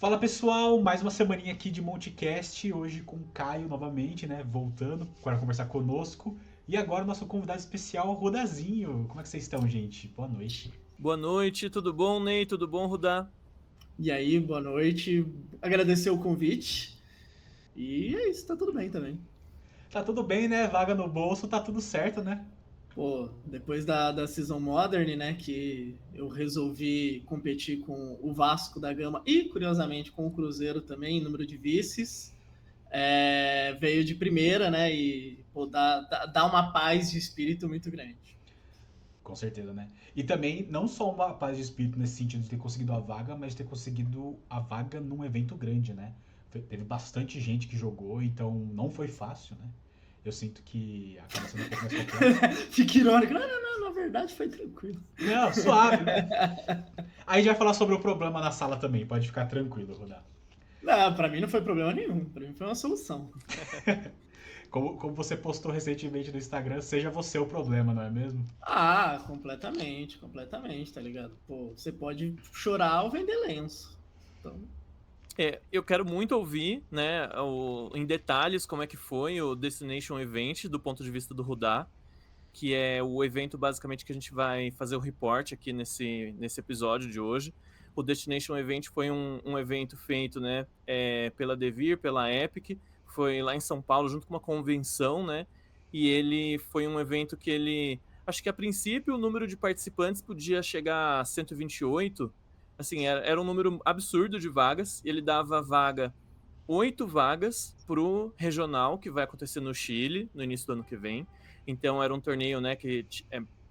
Fala pessoal, mais uma semaninha aqui de Montecast, hoje com o Caio novamente, né, voltando para conversar conosco. E agora o nosso convidado especial, Rodazinho. Como é que vocês estão, gente? Boa noite. Boa noite, tudo bom, Ney? Tudo bom, Rudá? E aí, boa noite. Agradecer o convite. E é isso, tá tudo bem também. Tá tudo bem, né? Vaga no bolso, tá tudo certo, né? Pô, depois da Season Modern, né, que eu resolvi competir com o Vasco da Gama e, curiosamente, com o Cruzeiro também, em número de vices, veio de primeira, né, e pô, dá uma paz de espírito muito grande. Com certeza, né? E também, não só uma paz de espírito nesse sentido de ter conseguido a vaga, mas de ter conseguido a vaga num evento grande, né? Teve bastante gente que jogou, então não foi fácil, né? Eu sinto que acaba sendo um pouco mais complexo. Fica irônico. Não, na verdade foi tranquilo. Não, suave, né? Aí a gente vai falar sobre o problema na sala também, pode ficar tranquilo, Rodar. Não, pra mim não foi problema nenhum, pra mim foi uma solução. Como você postou recentemente no Instagram, seja você o problema, não é mesmo? Ah, completamente, tá ligado? Pô, você pode chorar ou vender lenço. Então, Eu quero muito ouvir, né, em detalhes como é que foi o Destination Event do ponto de vista do Rudá, que é o evento basicamente que a gente vai fazer o report aqui nesse episódio de hoje. O Destination Event foi um evento feito, né, pela Devir, pela Epic, foi lá em São Paulo junto com uma convenção, né, e ele foi um evento que acho que a princípio o número de participantes podia chegar a 128, assim, era um número absurdo de vagas, e ele dava 8 vagas pro regional que vai acontecer no Chile no início do ano que vem. Então era um torneio, né, que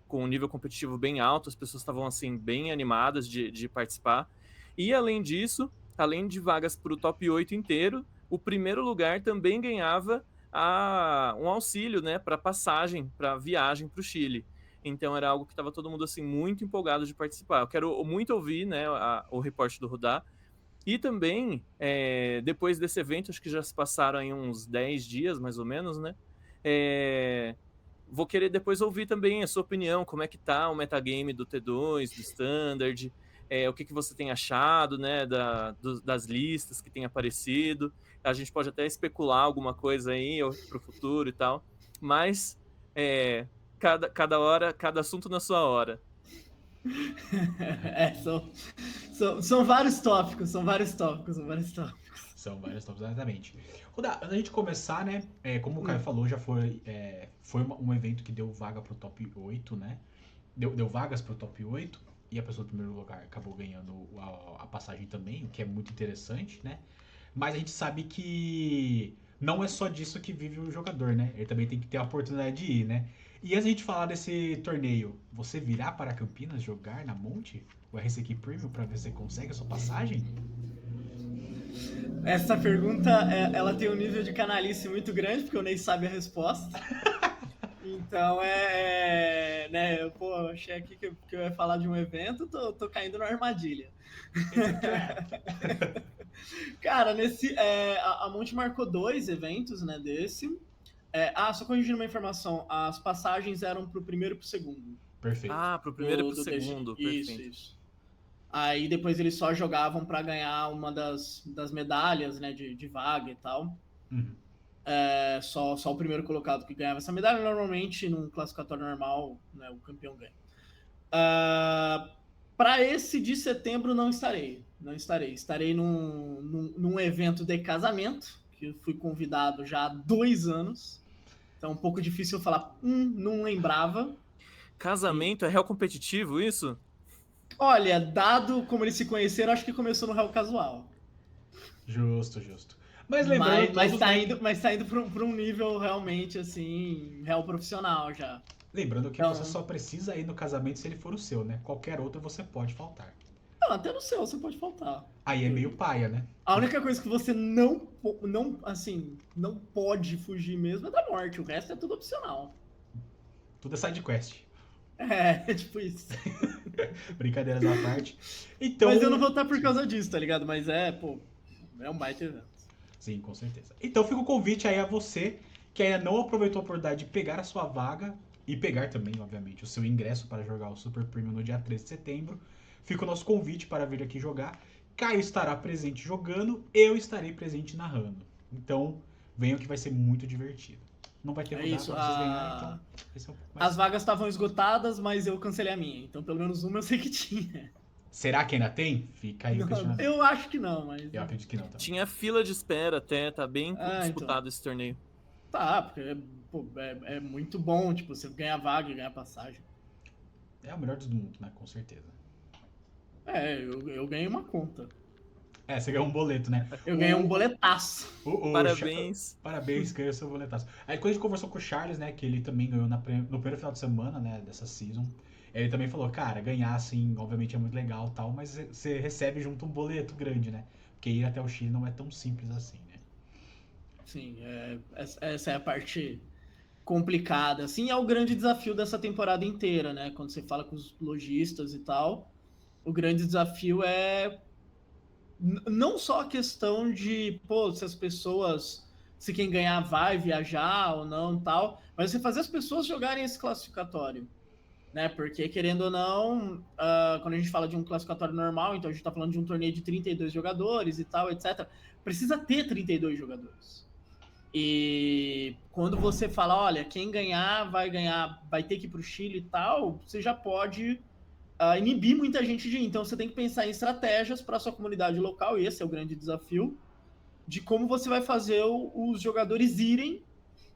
com um nível competitivo bem alto, as pessoas estavam assim bem animadas de participar. E além disso, além de vagas para o top 8 inteiro, o primeiro lugar também ganhava um auxílio, né, para passagem, para viagem para o Chile. Então era algo que estava todo mundo assim muito empolgado de participar. Eu quero muito ouvir, né, o reporte do Rudá. E também, depois desse evento, acho que já se passaram aí uns 10 dias, mais ou menos, né? Vou querer depois ouvir também a sua opinião, como é que tá o metagame do T2, do Standard, o que você tem achado, né, das listas que tem aparecido. A gente pode até especular alguma coisa aí para o futuro e tal, mas cada hora, cada assunto na sua hora. são vários tópicos, são vários tópicos. São várias tópicos, exatamente. Rodar, antes da gente começar, né? Como o Caio falou, já foi um evento que deu vaga pro top 8, né? Deu vagas pro top 8 e a pessoa do primeiro lugar acabou ganhando a passagem também, o que é muito interessante, né? Mas a gente sabe que não é só disso que vive o jogador, né? Ele também tem que ter a oportunidade de ir, né? E antes de a gente falar desse torneio, você virá para Campinas jogar na Monte? O RCQ Premium para ver se você consegue a sua passagem? Essa pergunta, ela tem um nível de canalice muito grande, porque eu nem sabe a resposta. Então né, pô, achei aqui que eu ia falar de um evento, tô caindo na armadilha. Cara, a Monte marcou 2 eventos, né, desse. Só corrigindo uma informação, as passagens eram pro primeiro e pro segundo. Perfeito. Pro primeiro e pro segundo, perfeito. Isso. Aí depois eles só jogavam para ganhar uma das medalhas, né, de vaga e tal. Uhum. Só o primeiro colocado que ganhava essa medalha. Normalmente, num classificatório normal, né, o campeão ganha. Para esse de setembro, não estarei. Estarei num evento de casamento, que eu fui convidado já há 2 anos. Então é um pouco difícil eu falar, não lembrava. Casamento é real competitivo, isso? Olha, dado como eles se conheceram, acho que começou no real casual. Justo. Mas lembrando mas todos, tá né, indo, mas tá indo pra um nível realmente, assim, real profissional já. lembrando que Então, você só precisa ir no casamento se ele for o seu, né? Qualquer outro você pode faltar. até no seu você pode faltar. Aí é meio paia, né? A única coisa que você não pode fugir mesmo é da morte. O resto é tudo opcional. Tudo é side quest. É tipo isso. Brincadeiras à parte. Então, Mas eu não vou estar por causa disso, tá ligado? Mas é um baita evento. sim, com certeza. Então fica o convite aí a você que ainda não aproveitou a oportunidade de pegar a sua vaga e pegar também, obviamente, o seu ingresso para jogar o Super Premium no dia 13 de setembro. Fica o nosso convite para vir aqui jogar. Caio estará presente jogando, eu estarei presente narrando. Então, venham que vai ser muito divertido. Não vai ter rodada isso, pra vocês ganharem, então vai ser um pouco mais... As vagas estavam esgotadas, mas eu cancelei a minha. Então, pelo menos uma eu sei que tinha. Será que ainda tem? Fica aí o questionamento. Eu acho que não, mas... Eu acredito que não também. Tinha fila de espera até, tá bem disputado então. esse torneio. Tá, porque é muito bom, tipo, você ganhar vaga e ganhar passagem. É o melhor dos mundos, né? Com certeza. Eu ganhei uma conta. Você ganhou um boleto, né? Eu ganhei um boletaço. Parabéns. Parabéns, ganhou seu boletaço. Aí quando a gente conversou com o Charles, né, que ele também ganhou no primeiro final de semana, né, dessa season, ele também falou, cara, ganhar, assim, obviamente é muito legal e tal, mas você recebe junto um boleto grande, né? Porque ir até o Chile não é tão simples assim, né? Sim, essa é a parte complicada. Assim, é o grande desafio dessa temporada inteira, né? Quando você fala com os lojistas e tal, o grande desafio é não só a questão de, pô, se as pessoas, se quem ganhar vai viajar ou não tal, mas você fazer as pessoas jogarem esse classificatório, né? Porque, querendo ou não, quando a gente fala de um classificatório normal, então a gente tá falando de um torneio de 32 jogadores e tal, etc., precisa ter 32 jogadores. E quando você fala, olha, quem ganhar, vai ter que ir pro Chile e tal, você já pode inibir muita gente de ir. Então você tem que pensar em estratégias para a sua comunidade local, e esse é o grande desafio, de como você vai fazer os jogadores irem,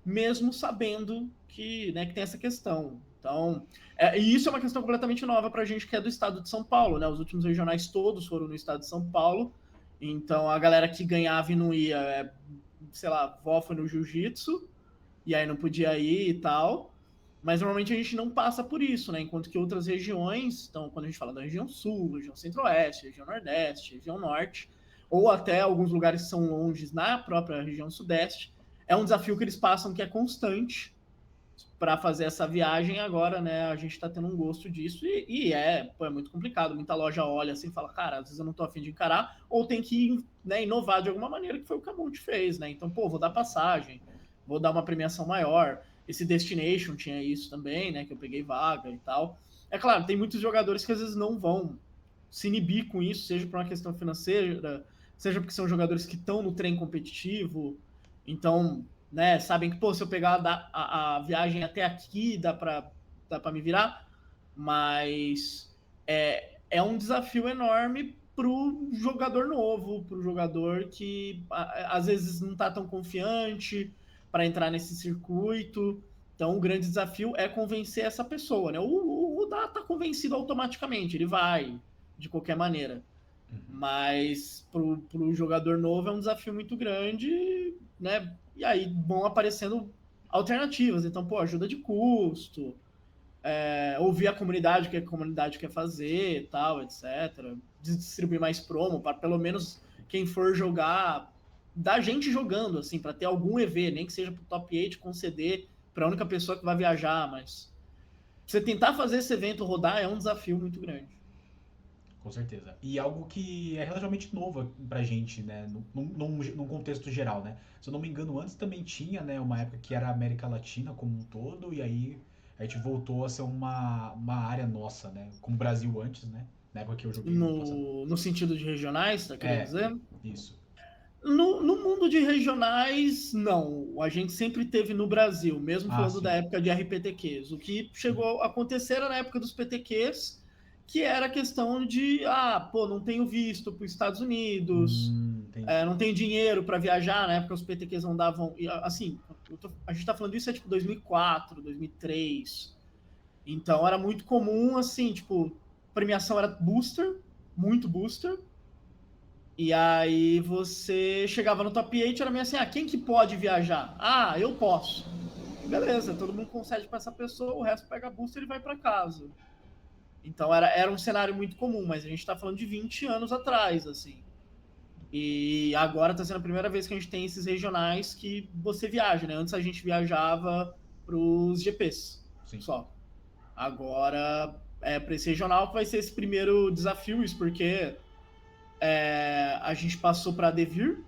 mesmo sabendo que tem essa questão. Então, e isso é uma questão completamente nova para a gente que é do estado de São Paulo, né? Os últimos regionais todos foram no estado de São Paulo, então a galera que ganhava e não ia, sei lá, vó foi no jiu-jitsu, e aí não podia ir e tal. Mas normalmente a gente não passa por isso, né? Enquanto que outras regiões, então quando a gente fala da região sul, região centro-oeste, região nordeste, região norte, ou até alguns lugares que são longes na própria região sudeste, é um desafio que eles passam que é constante para fazer essa viagem. Agora, né, a gente está tendo um gosto disso e é muito complicado. Muita loja olha assim e fala, cara, às vezes eu não tô afim de encarar, ou tem que, né, inovar de alguma maneira, que foi o que a Monte fez, né? Então, pô, vou dar passagem, vou dar uma premiação maior. Esse Destination tinha isso também, né? Que eu peguei vaga e tal. É claro, tem muitos jogadores que às vezes não vão se inibir com isso, seja por uma questão financeira, seja porque são jogadores que estão no trem competitivo, então, né, sabem que, pô, se eu pegar a viagem até aqui, dá pra me virar, mas é um desafio enorme pro jogador novo, pro jogador que às vezes não tá tão confiante para entrar nesse circuito. Então, o grande desafio é convencer essa pessoa, né? O Rudá tá convencido automaticamente, ele vai, de qualquer maneira. Mas pro jogador novo é um desafio muito grande, né? E aí vão aparecendo alternativas. Então, pô, ajuda de custo, ouvir a comunidade, o que a comunidade quer fazer, tal, etc. Distribuir mais promo, para pelo menos quem for jogar, da gente jogando, assim, para ter algum EV, nem que seja pro top 8 conceder para a única pessoa que vai viajar, mas você tentar fazer esse evento rodar é um desafio muito grande. Com certeza. E algo que é relativamente novo pra gente, né? Num contexto geral, né? Se eu não me engano, antes também tinha, né, uma época que era a América Latina como um todo, e aí a gente voltou a ser uma área nossa, né? Como o Brasil antes, né? Na época que eu joguei no sentido de regionais, tá querendo dizer? Isso. No mundo de regionais, não. A gente sempre teve no Brasil, mesmo falando da época de RPTQs. O que chegou a acontecer era na época dos PTQs, que era a questão de, não tenho visto para os Estados Unidos, não tenho dinheiro para viajar. Na época os PTQs não davam... Assim, a gente está falando isso tipo 2004, 2003. Então era muito comum, assim, tipo, premiação era booster, muito booster. E aí você chegava no top 8, era meio assim, quem que pode viajar? Eu posso. Beleza, todo mundo concede para essa pessoa, o resto pega booster e vai para casa. Então era um cenário muito comum, mas a gente tá falando de 20 anos atrás, assim. E agora tá sendo a primeira vez que a gente tem esses regionais que você viaja, né? Antes a gente viajava pros GPs. Sim. Só. Agora para esse regional que vai ser esse primeiro desafio, isso porque a gente passou para Devir,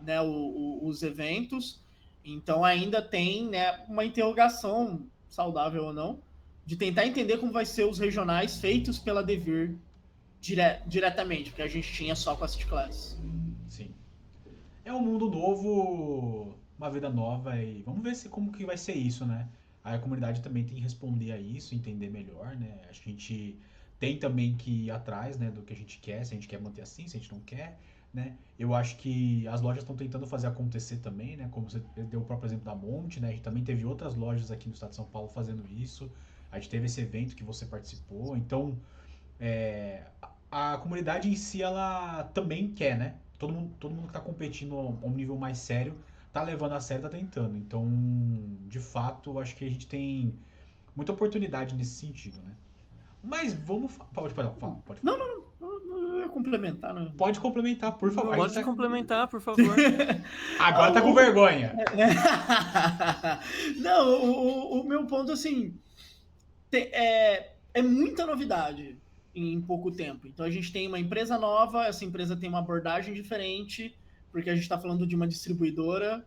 né, os eventos, então ainda tem, né, uma interrogação, saudável ou não, de tentar entender como vai ser os regionais feitos pela Devir diretamente, porque a gente tinha só com a City Class. Sim. É um mundo novo, uma vida nova e vamos ver como que vai ser isso, né? Aí a comunidade também tem que responder a isso, entender melhor, né? Acho que a gente tem também que ir atrás, né, do que a gente quer, se a gente quer manter assim, se a gente não quer, né? Eu acho que as lojas estão tentando fazer acontecer também, né? Como você deu o próprio exemplo da Monte, né? A gente também teve outras lojas aqui no estado de São Paulo fazendo isso. A gente teve esse evento que você participou, então a comunidade em si, ela também quer, né? Todo mundo que tá competindo a um nível mais sério tá levando a sério, tá tentando. Então, de fato, acho que a gente tem muita oportunidade nesse sentido, né? Mas vamos... Pode falar. Não, eu ia complementar, né? Pode complementar, por favor. Pode complementar, por favor. Agora tá com vergonha. Não, o meu ponto, assim, é muita novidade em pouco tempo. Então a gente tem uma empresa nova, essa empresa tem uma abordagem diferente, porque a gente está falando de uma distribuidora,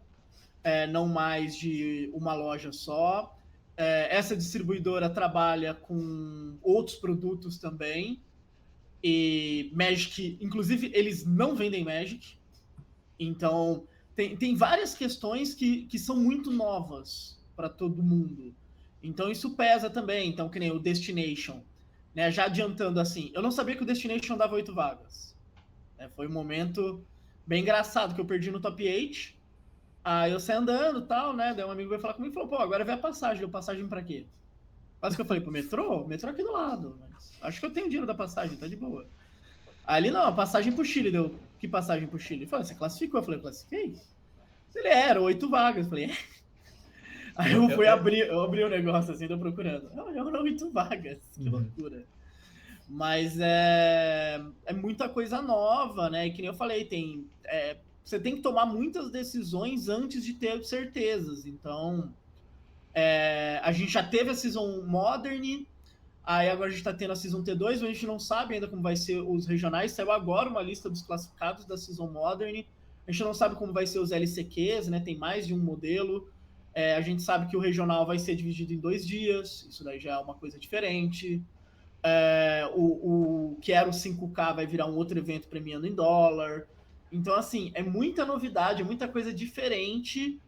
não mais de uma loja só. Essa distribuidora trabalha com outros produtos também. E Magic, inclusive, eles não vendem Magic. Então, tem várias questões que são muito novas para todo mundo. Então, isso pesa também. Então, que nem o Destination. Né? Já adiantando assim, eu não sabia que o Destination dava 8 vagas. Foi um momento bem engraçado que eu perdi no top 8. Aí eu saí andando e tal, né? Daí um amigo veio falar comigo e falou, pô, agora vê a passagem. Deu passagem pra quê? Quase que eu falei, pro metrô? O metrô é aqui do lado. Mas acho que eu tenho dinheiro da passagem, tá de boa. Ali não, a passagem pro Chile. Deu, que passagem pro Chile? Ele falou, você classificou? Eu falei, classifiquei. Ele era 8 vagas. Eu falei, Aí eu abri o negócio assim, tô procurando. Não, eram 8 vagas. Que loucura. Mas é muita coisa nova, né? E que nem eu falei, você tem que tomar muitas decisões antes de ter certezas. Então, a gente já teve a Season Modern, aí agora a gente tá tendo a Season T2, a gente não sabe ainda como vai ser os regionais. Saiu agora uma lista dos classificados da Season Modern. A gente não sabe como vai ser os LCQs, né? Tem mais de um modelo. A gente sabe que o regional vai ser dividido em 2 dias. Isso daí já é uma coisa diferente. O que era o 5K vai virar um outro evento premiando em dólar. Então, assim, é muita novidade, é muita coisa diferente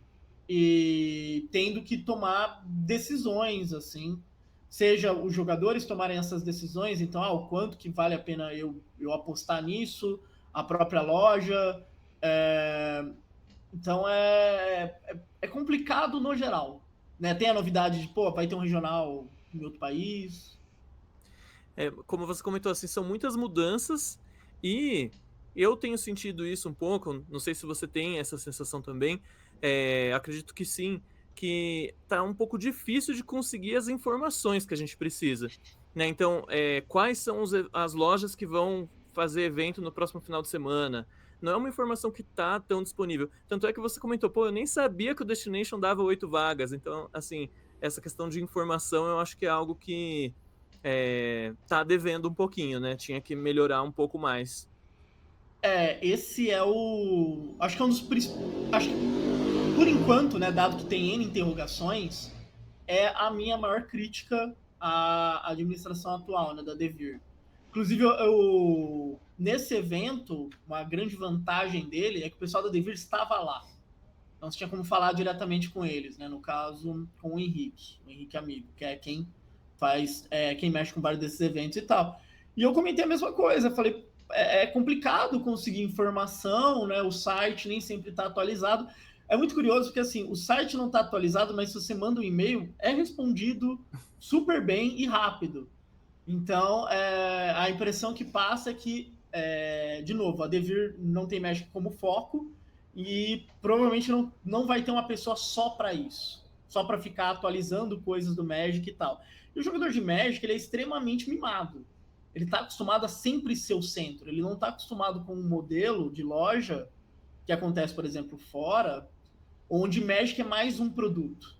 e tendo que tomar decisões, assim. Seja os jogadores tomarem essas decisões, então, o quanto que vale a pena eu apostar nisso, a própria loja. Então, é complicado no geral. Né? Tem a novidade de, vai ter um regional em outro país. Como você comentou, assim, são muitas mudanças e eu tenho sentido isso um pouco, não sei se você tem essa sensação também, acredito que sim, que tá um pouco difícil de conseguir as informações que a gente precisa, né? Então, quais são as lojas que vão fazer evento no próximo final de semana? Não é uma informação que tá tão disponível. Tanto é que você comentou, eu nem sabia que o Destination dava 8 vagas. Então, assim, essa questão de informação eu acho que é algo que tá devendo um pouquinho, né? Tinha que melhorar um pouco mais. Esse é o... Acho que é um dos principais... Acho que, por enquanto, né, dado que tem N interrogações, é a minha maior crítica à administração atual, né, da Devir. Inclusive, nesse evento, uma grande vantagem dele é que o pessoal da Devir estava lá. Então, você tinha como falar diretamente com eles, né? No caso, com o Henrique Amigo, que é quem quem mexe com vários desses eventos e tal. E eu comentei a mesma coisa, falei, é complicado conseguir informação, né? O site nem sempre está atualizado. É muito curioso porque, assim, o site não está atualizado, mas se você manda um e-mail, é respondido super bem e rápido. Então, a impressão que passa é que, de novo, a Devir não tem Magic como foco e provavelmente não vai ter uma pessoa só para isso, só para ficar atualizando coisas do Magic e tal. E o jogador de Magic, ele é extremamente mimado. Ele está acostumado a sempre ser o centro. Ele não está acostumado com um modelo de loja que acontece, por exemplo, fora, onde Magic é mais um produto.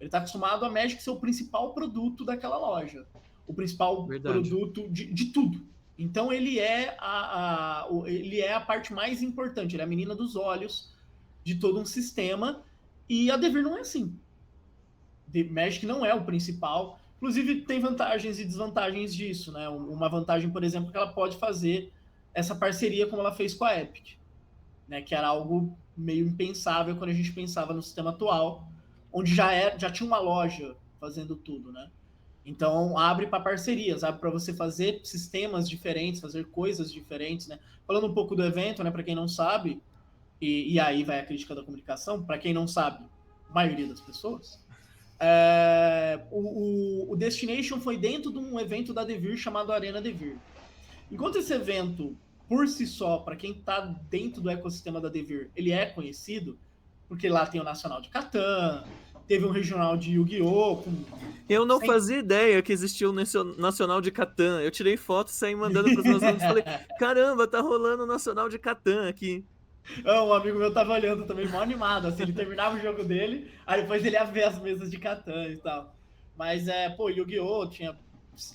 Ele está acostumado a Magic ser o principal produto daquela loja. O principal produto de tudo. Então ele é a parte mais importante. Ele é a menina dos olhos de todo um sistema. E a Devir não é assim. Magic não é o principal. Inclusive, tem vantagens e desvantagens disso, né? Uma vantagem, por exemplo, que ela pode fazer essa parceria como ela fez com a Epic, né? Que era algo meio impensável quando a gente pensava no sistema atual, onde já tinha uma loja fazendo tudo, né? Então, abre para parcerias, abre para você fazer sistemas diferentes, fazer coisas diferentes, né? Falando um pouco do evento, né? Para quem não sabe, e aí vai a crítica da comunicação, para quem não sabe, a maioria das pessoas, o Destination foi dentro de um evento da Devir chamado Arena Devir. Enquanto esse evento, por si só, para quem está dentro do ecossistema da Devir, ele é conhecido, porque lá tem o Nacional de Catan, teve um regional de Yu-Gi-Oh! Eu não fazia ideia que existia o Nacional de Catan. Eu tirei foto e saí mandando para os meus amigos e falei, caramba, tá rolando o Nacional de Catan aqui. Um amigo meu tava olhando também, mó animado, assim, ele terminava o jogo dele, aí depois ele ia ver as mesas de Catan e tal. Mas, Yu-Gi-Oh! Tinha,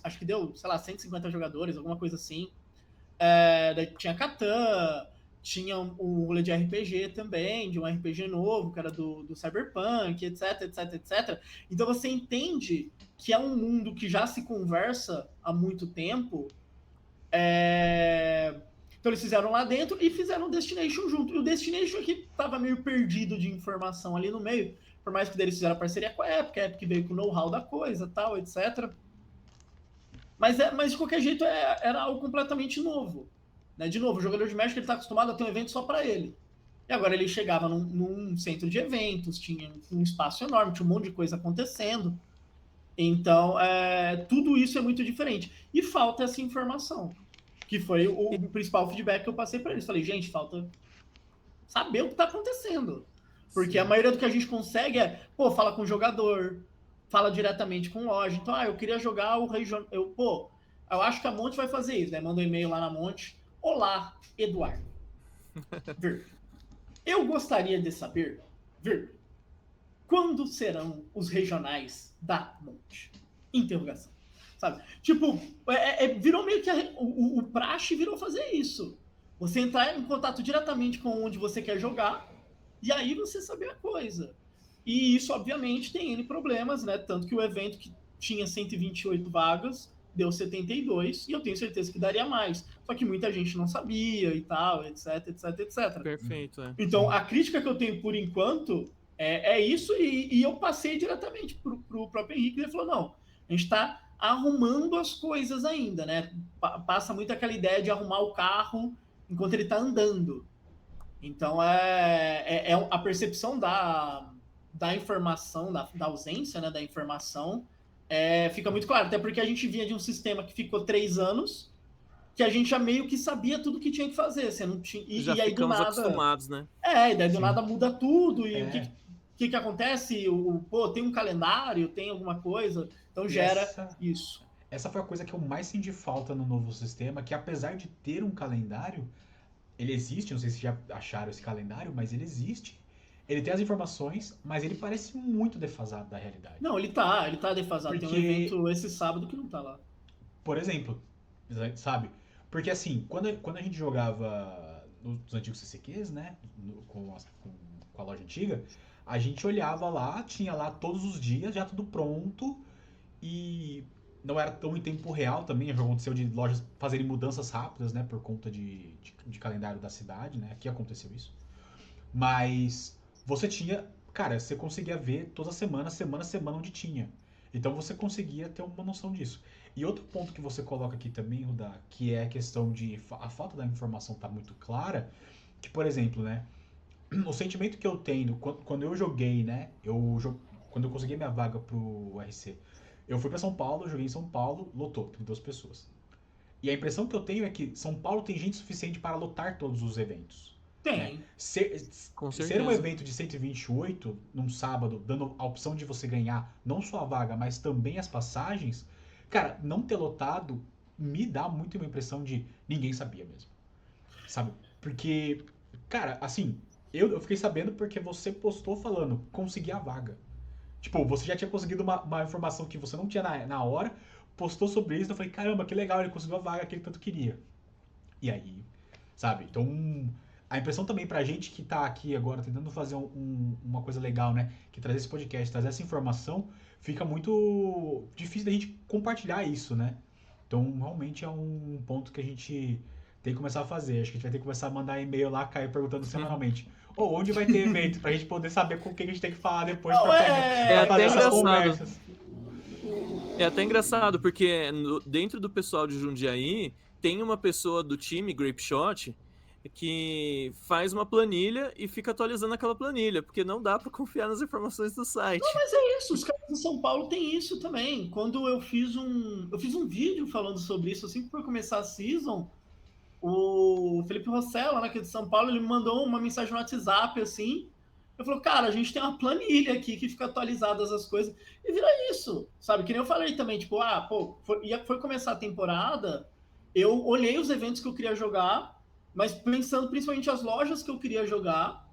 acho que deu, sei lá, 150 jogadores, alguma coisa assim. Tinha Catan, tinha um rolê de RPG também, de um RPG novo, que era do Cyberpunk, etc, etc, etc. Então você entende que é um mundo que já se conversa há muito tempo. Então eles fizeram lá dentro e fizeram o Destination junto. E o Destination aqui tava meio perdido de informação ali no meio, por mais que eles fizeram parceria com a Epic veio com o know-how da coisa, tal, etc. Mas de qualquer jeito era algo completamente novo. Né? De novo, o jogador de Magic ele tá acostumado a ter um evento só para ele. E agora ele chegava num centro de eventos, tinha um espaço enorme, tinha um monte de coisa acontecendo. Então, tudo isso é muito diferente. E falta essa informação, que foi o principal feedback que eu passei para eles. Falei, gente, falta saber o que está acontecendo. Porque a maioria do que a gente consegue fala com o jogador, fala diretamente com loja. Então, eu queria jogar o regional. Eu acho que a Monte vai fazer isso, né? Manda um e-mail lá na Monte. Olá, Eduardo. Eu gostaria de saber, quando serão os regionais da Monte? Interrogação. Sabe? Tipo, virou meio que o praxe virou fazer isso. Você entrar em contato diretamente com onde você quer jogar e aí você saber a coisa. E isso, obviamente, tem N problemas, né? Tanto que o evento que tinha 128 vagas deu 72 e eu tenho certeza que daria mais. Só que muita gente não sabia e tal, etc, etc, etc. Perfeito, é. Então, a crítica que eu tenho por enquanto é isso, e eu passei diretamente pro próprio Henrique, ele falou, não, a gente está arrumando as coisas ainda, né? Passa muito aquela ideia de arrumar o carro enquanto ele está andando. Então, a percepção da informação, da ausência, né, da informação, fica muito claro, até porque a gente vinha de um sistema que ficou 3 anos, que a gente já meio que sabia tudo que tinha que fazer. Você não tinha, já e aí do nada acostumados, né? E daí do nada muda tudo. E o que acontece? Tem um calendário, tem alguma coisa, então gera isso. Essa foi a coisa que eu mais senti falta no novo sistema, que apesar de ter um calendário, ele existe, não sei se já acharam esse calendário, mas ele existe. Ele tem as informações, mas ele parece muito defasado da realidade. Não, ele tá defasado. Porque... Tem um evento esse sábado que não tá lá. Por exemplo, sabe? Porque assim, quando a gente jogava nos antigos CCQs, né? Com a loja antiga, a gente olhava lá, tinha lá todos os dias, já tudo pronto. E não era tão em tempo real também, já aconteceu de lojas fazerem mudanças rápidas, né? Por conta de calendário da cidade, né? Aqui aconteceu isso. Mas você tinha... Cara, você conseguia ver toda semana onde tinha. Então você conseguia ter uma noção disso. E outro ponto que você coloca aqui também, Rudá, que é a questão de a falta da informação tá muito clara, que, por exemplo, né, o sentimento que eu tenho quando eu joguei, né, quando eu consegui minha vaga pro RC, eu fui para São Paulo, joguei em São Paulo, lotou, 32 pessoas. E a impressão que eu tenho é que São Paulo tem gente suficiente para lotar todos os eventos. Tem. Né? Ser um evento de 128 num sábado, dando a opção de você ganhar não só a vaga, mas também as passagens, cara, não ter lotado me dá muito uma impressão de ninguém sabia mesmo. Sabe? Porque, cara, assim, eu fiquei sabendo porque você postou falando, consegui a vaga. Tipo, você já tinha conseguido uma informação que você não tinha na hora, postou sobre isso, eu falei, caramba, que legal, ele conseguiu a vaga que ele tanto queria. E aí, sabe? Então, a impressão também pra gente que tá aqui agora tentando fazer uma coisa legal, né? Que trazer esse podcast, trazer essa informação, fica muito difícil da gente compartilhar isso, né? Então, realmente é um ponto que a gente tem que começar a fazer. Acho que a gente vai ter que começar a mandar e-mail lá, Caio, perguntando semanalmente. Ou onde vai ter evento, pra gente poder saber com o que a gente tem que falar depois Não, pra é fazer até essas engraçado. conversas. É até engraçado, porque dentro do pessoal de Jundiaí, tem uma pessoa do time, Grape Shot, que faz uma planilha e fica atualizando aquela planilha, porque não dá para confiar nas informações do site. Mas é isso, os caras de São Paulo têm isso também. Quando eu fiz um vídeo falando sobre isso, assim que foi começar a season, o Felipe Rossella, né, que é de São Paulo, ele me mandou uma mensagem no WhatsApp, assim, eu falei, cara, a gente tem uma planilha aqui que fica atualizadas as coisas, e vira isso, sabe? Que nem eu falei também, tipo, foi começar a temporada, eu olhei os eventos que eu queria jogar, mas pensando principalmente as lojas que eu queria jogar,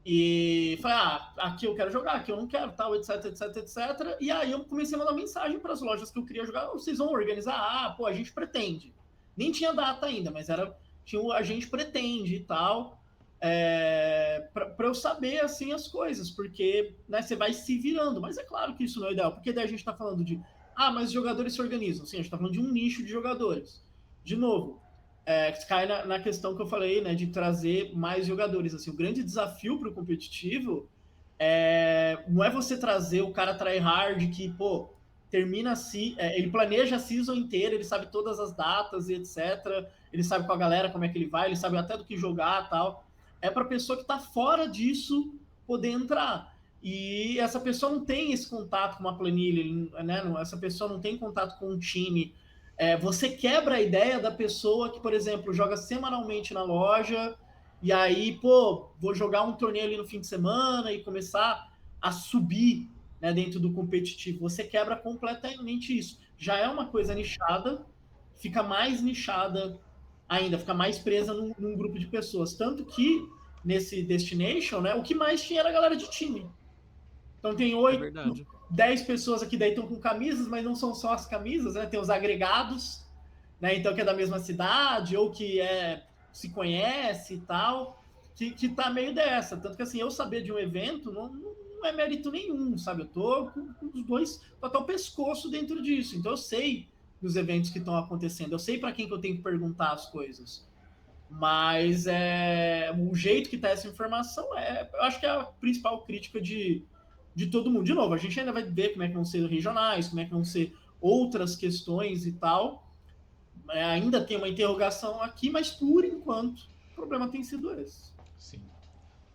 e falei, aqui eu quero jogar, aqui eu não quero, tal, etc, etc, etc. E aí eu comecei a mandar mensagem para as lojas que eu queria jogar, vocês vão organizar? A gente pretende. Nem tinha data ainda, mas a gente pretende e tal, para eu saber, assim, as coisas, porque, né, você vai se virando, mas é claro que isso não é ideal, porque daí a gente está falando de, mas os jogadores se organizam, sim, a gente está falando de um nicho de jogadores. De novo, cai na questão que eu falei, né, de trazer mais jogadores. Assim, o grande desafio para o competitivo não é você trazer o cara tryhard que, pô, ele planeja a season inteira, ele sabe todas as datas e etc. Ele sabe com a galera como é que ele vai, ele sabe até do que jogar e tal. É para a pessoa que está fora disso poder entrar. E essa pessoa não tem esse contato com uma planilha, né? Essa pessoa não tem contato com um time. Você quebra a ideia da pessoa que, por exemplo, joga semanalmente na loja e aí, pô, vou jogar um torneio ali no fim de semana e começar a subir, né, dentro do competitivo. Você quebra completamente isso. Já é uma coisa nichada, fica mais nichada ainda, fica mais presa num grupo de pessoas. Tanto que, nesse Destination, né, o que mais tinha era a galera de time. Então tem 10 pessoas aqui, daí estão com camisas, mas não são só as camisas, né? Tem os agregados, né? Então que é da mesma cidade, ou que se conhece e tal, que tá meio dessa. Tanto que assim, eu saber de um evento não é mérito nenhum, sabe? Eu tô com os dois, tô até o pescoço dentro disso. Então eu sei dos eventos que estão acontecendo, eu sei para quem que eu tenho que perguntar as coisas. Mas o jeito que tá essa informação eu acho que é a principal crítica de todo mundo. De novo, a gente ainda vai ver como é que vão ser regionais, como é que vão ser outras questões e tal. Ainda tem uma interrogação aqui, mas por enquanto o problema tem sido esse. Sim.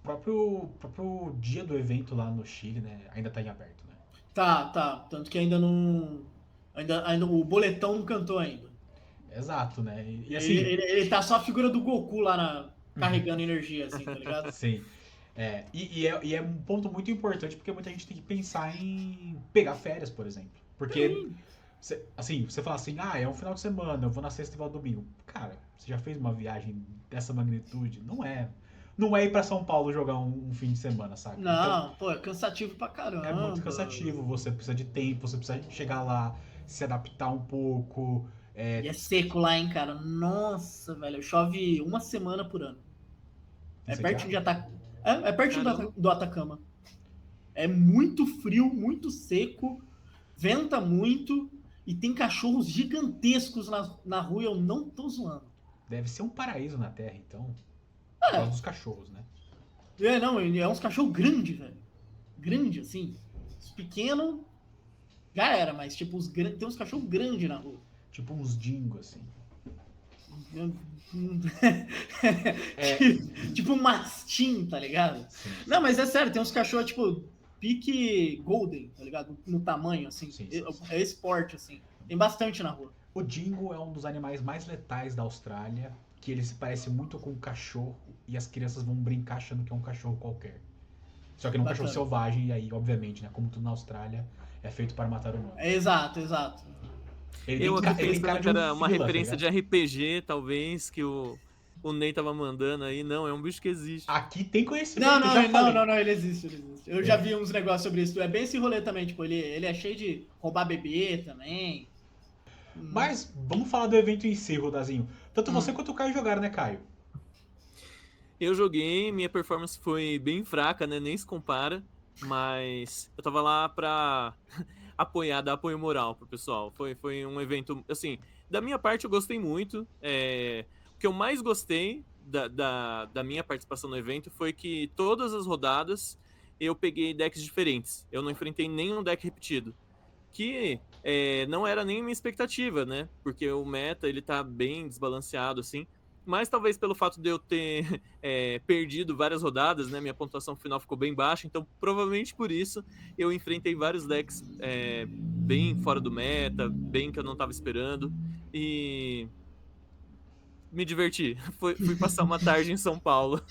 O próprio dia do evento lá no Chile, né, ainda tá em aberto, né? Tá. Tanto que ainda não... Ainda o boletão não cantou ainda. Exato, né? E assim... Ele tá só a figura do Goku lá carregando energia, assim, tá ligado? Sim. E é um ponto muito importante porque muita gente tem que pensar em pegar férias, por exemplo. Porque, você fala assim, é um final de semana, eu vou na sexta e vou ao domingo. Cara, você já fez uma viagem dessa magnitude? Não é ir pra São Paulo jogar um fim de semana, sabe? Não, então, pô, é cansativo pra caramba. É muito cansativo, você precisa de tempo, você precisa chegar lá, se adaptar um pouco. E é seco lá, hein, cara? Nossa, velho, chove uma semana por ano. É pertinho de Atacama. É pertinho do Atacama. É muito frio, muito seco, venta muito e tem cachorros gigantescos na rua, eu não tô zoando. Deve ser um paraíso na Terra, então. Por causa dos cachorros, né? Não, é uns cachorros grandes, velho. Grande, assim. Os pequenos já era, mas tipo, tem uns cachorros grandes na rua. Tipo uns dingo, assim. Tipo um mastim, tá ligado? Sim. Não, mas é sério, tem uns cachorros, tipo, pique golden, tá ligado? No tamanho, assim. Sim. É esporte, assim. Tem bastante na rua. O dingo é um dos animais mais letais da Austrália, que ele se parece muito com um cachorro e as crianças vão brincar achando que é um cachorro qualquer. Só que não é um cachorro selvagem, e aí, obviamente, né, como tudo na Austrália, é feito para matar humanos. Exato. Eu acredito que era uma referência de RPG, talvez, que o Ney tava mandando aí. Não, é um bicho que existe. Aqui tem conhecimento. Não, ele existe. Eu já vi uns negócios sobre isso. É bem esse rolê também, tipo, ele é cheio de roubar bebê também. Mas vamos falar do evento em si, Rodazinho. Tanto você quanto o Caio jogaram, né, Caio? Eu joguei, minha performance foi bem fraca, né? Nem se compara. Mas eu tava lá pra apoiar, dar apoio moral pro pessoal. Foi um evento, assim, da minha parte eu gostei muito. O que eu mais gostei da minha participação no evento foi que todas as rodadas eu peguei decks diferentes. Eu não enfrentei nenhum deck repetido. Que não era nem minha expectativa, né? Porque o meta ele tá bem desbalanceado, assim. Mas talvez pelo fato de eu ter perdido várias rodadas, né? Minha pontuação final ficou bem baixa. Então, provavelmente por isso, eu enfrentei vários decks bem fora do meta, bem que eu não tava esperando. E me diverti. Fui passar uma tarde em São Paulo,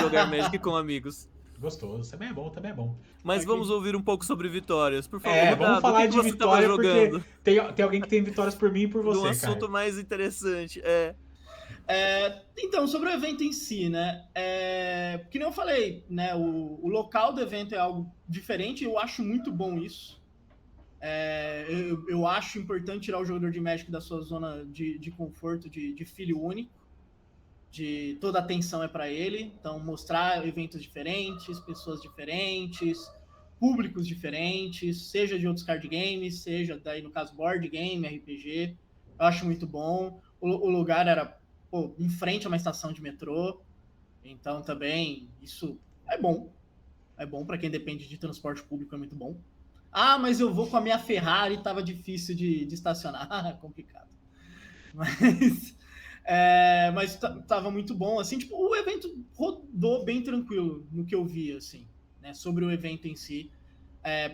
jogar Magic com amigos. Gostoso, também é bom, também é bom. Mas vamos Aqui. ouvir um pouco sobre vitórias. Por favor, Vamos Rodado, o falar que de você tava vitória, porque jogando? tem alguém que tem vitórias por mim e por De um você, assunto Caio. mais interessante. Então, sobre o evento em si, né? Que nem eu falei, né? O local do evento é algo diferente, eu acho muito bom isso. Eu acho importante tirar o jogador de Magic da sua zona de conforto, de filho único, de toda a atenção é para ele. Então, mostrar eventos diferentes, pessoas diferentes, públicos diferentes, seja de outros card games, seja daí no caso board game, RPG. Eu acho muito bom. O lugar era em frente a uma estação de metrô, então também isso é bom. É bom para quem depende de transporte público, é muito bom. Ah, mas eu vou com a minha Ferrari, estava difícil de estacionar, complicado. Mas tava muito bom, assim, tipo, o evento rodou bem tranquilo no que eu vi, assim, né, sobre o evento em si.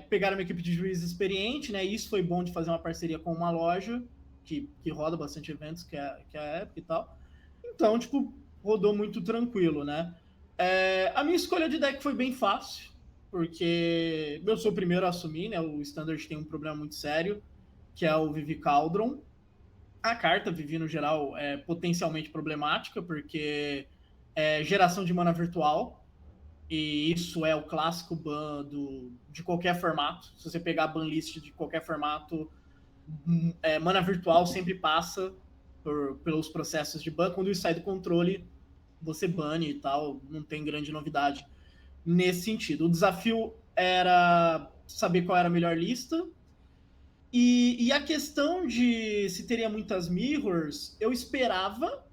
Pegaram uma equipe de juízes experiente, né, e isso foi bom de fazer uma parceria com uma loja que roda bastante eventos, que é a época e tal. Então, tipo, rodou muito tranquilo, né. A minha escolha de deck foi bem fácil, porque eu sou o primeiro a assumir, né, o Standard tem um problema muito sério, que é o Vivi Cauldron. A carta Vivi, no geral, é potencialmente problemática, porque é geração de mana virtual, e isso é o clássico ban de qualquer formato. Se você pegar a ban list de qualquer formato, mana virtual sempre passa pelos processos de ban. Quando isso sai do controle, você bane e tal, não tem grande novidade nesse sentido. O desafio era saber qual era a melhor lista. E a questão de se teria muitas mirrors, eu esperava,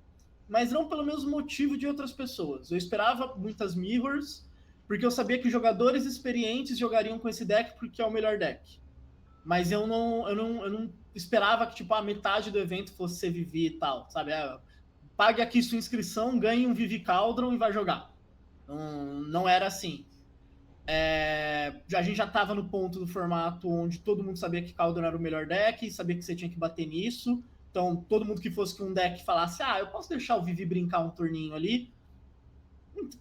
mas não pelo mesmo motivo de outras pessoas. Eu esperava muitas mirrors, porque eu sabia que jogadores experientes jogariam com esse deck porque é o melhor deck. Mas eu não esperava que tipo, a metade do evento fosse ser Vivi e tal, sabe? Pague aqui sua inscrição, ganhe um Vivi Cauldron e vai jogar. Não era assim. A gente já estava no ponto do formato onde todo mundo sabia que Cauldron era o melhor deck, sabia que você tinha que bater nisso. Então, todo mundo que fosse com um deck falasse, eu posso deixar o Vivi brincar um turninho ali.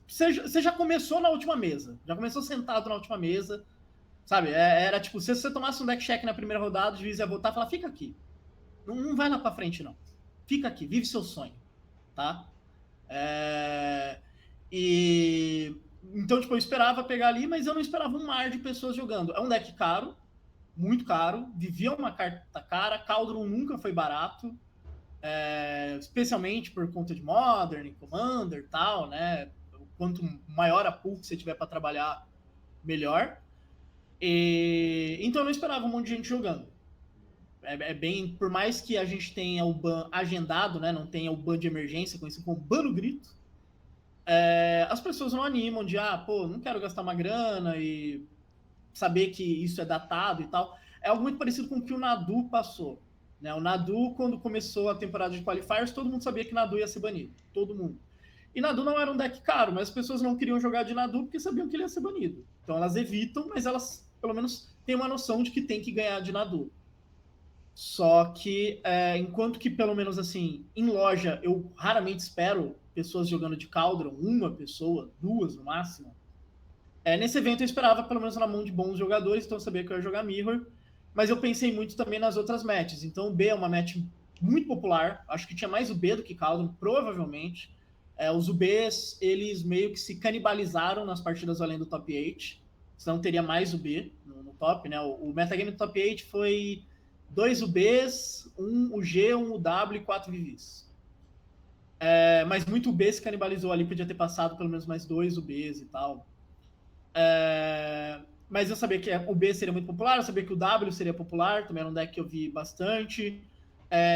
Você já começou na última mesa. Já começou sentado na última mesa. Sabe? Era tipo, se você tomasse um deck check na primeira rodada, o juiz ia voltar e falar, fica aqui. Não vai lá pra frente, não. Fica aqui, vive seu sonho. Tá? Então, tipo, eu esperava pegar ali, mas eu não esperava um mar de pessoas jogando. É um deck caro, muito caro, vivia uma carta cara, Cauldron nunca foi barato, especialmente por conta de Modern, Commander e tal, né? Quanto maior a pool que você tiver para trabalhar, melhor. Então eu não esperava um monte de gente jogando. Por mais que a gente tenha o ban agendado, né? Não tenha o ban de emergência, conhecido como ban no grito, as pessoas não animam de, não quero gastar uma grana e saber que isso é datado e tal. É algo muito parecido com o que o Nadu passou. Né? O Nadu, quando começou a temporada de qualifiers, todo mundo sabia que Nadu ia ser banido. Todo mundo. E Nadu não era um deck caro, mas as pessoas não queriam jogar de Nadu porque sabiam que ele ia ser banido. Então elas evitam, mas elas, pelo menos, têm uma noção de que tem que ganhar de Nadu. Só que, enquanto que, pelo menos assim, em loja, eu raramente espero pessoas jogando de Cauldron, uma pessoa, duas no máximo. Nesse evento eu esperava, pelo menos na mão de bons jogadores, então eu sabia que eu ia jogar Mirror, mas eu pensei muito também nas outras matches. Então o B é uma match muito popular, acho que tinha mais o B do que Cauldron, provavelmente. Os UBs, eles meio que se canibalizaram nas partidas valendo o top 8, senão teria mais UB no top, né? O metagame do top 8 foi 2 UBs, 1 UG, 1 UW e 4 Vivis. Mas muito B se canibalizou ali, podia ter passado pelo menos mais 2 UBs e tal. Mas eu sabia que o B seria muito popular, eu sabia que o W seria popular, também era um deck que eu vi bastante.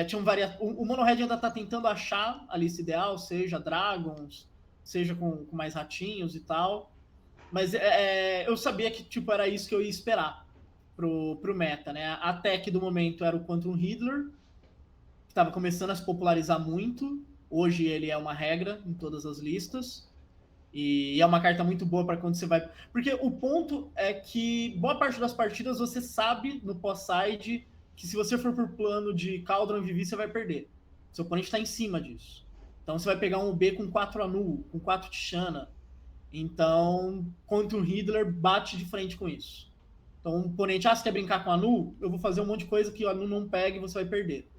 Tinha o Mono Red ainda tá tentando achar a lista ideal, seja Dragons, seja com mais ratinhos e tal. Mas eu sabia que tipo, era isso que eu ia esperar pro meta, né? A tech do momento era o Quantum Riddler, que estava começando a se popularizar muito. Hoje ele é uma regra em todas as listas. E é uma carta muito boa para quando você vai. Porque o ponto é que boa parte das partidas você sabe no pós-side que se você for por plano de Cauldron e Vivi, você vai perder. Seu oponente está em cima disso. Então você vai pegar um B com 4 Anu, com 4 Tishana. Então, contra o Riddler, bate de frente com isso. Então, o oponente, você quer brincar com a Anu? Eu vou fazer um monte de coisa que o Anu não pega e você vai perder.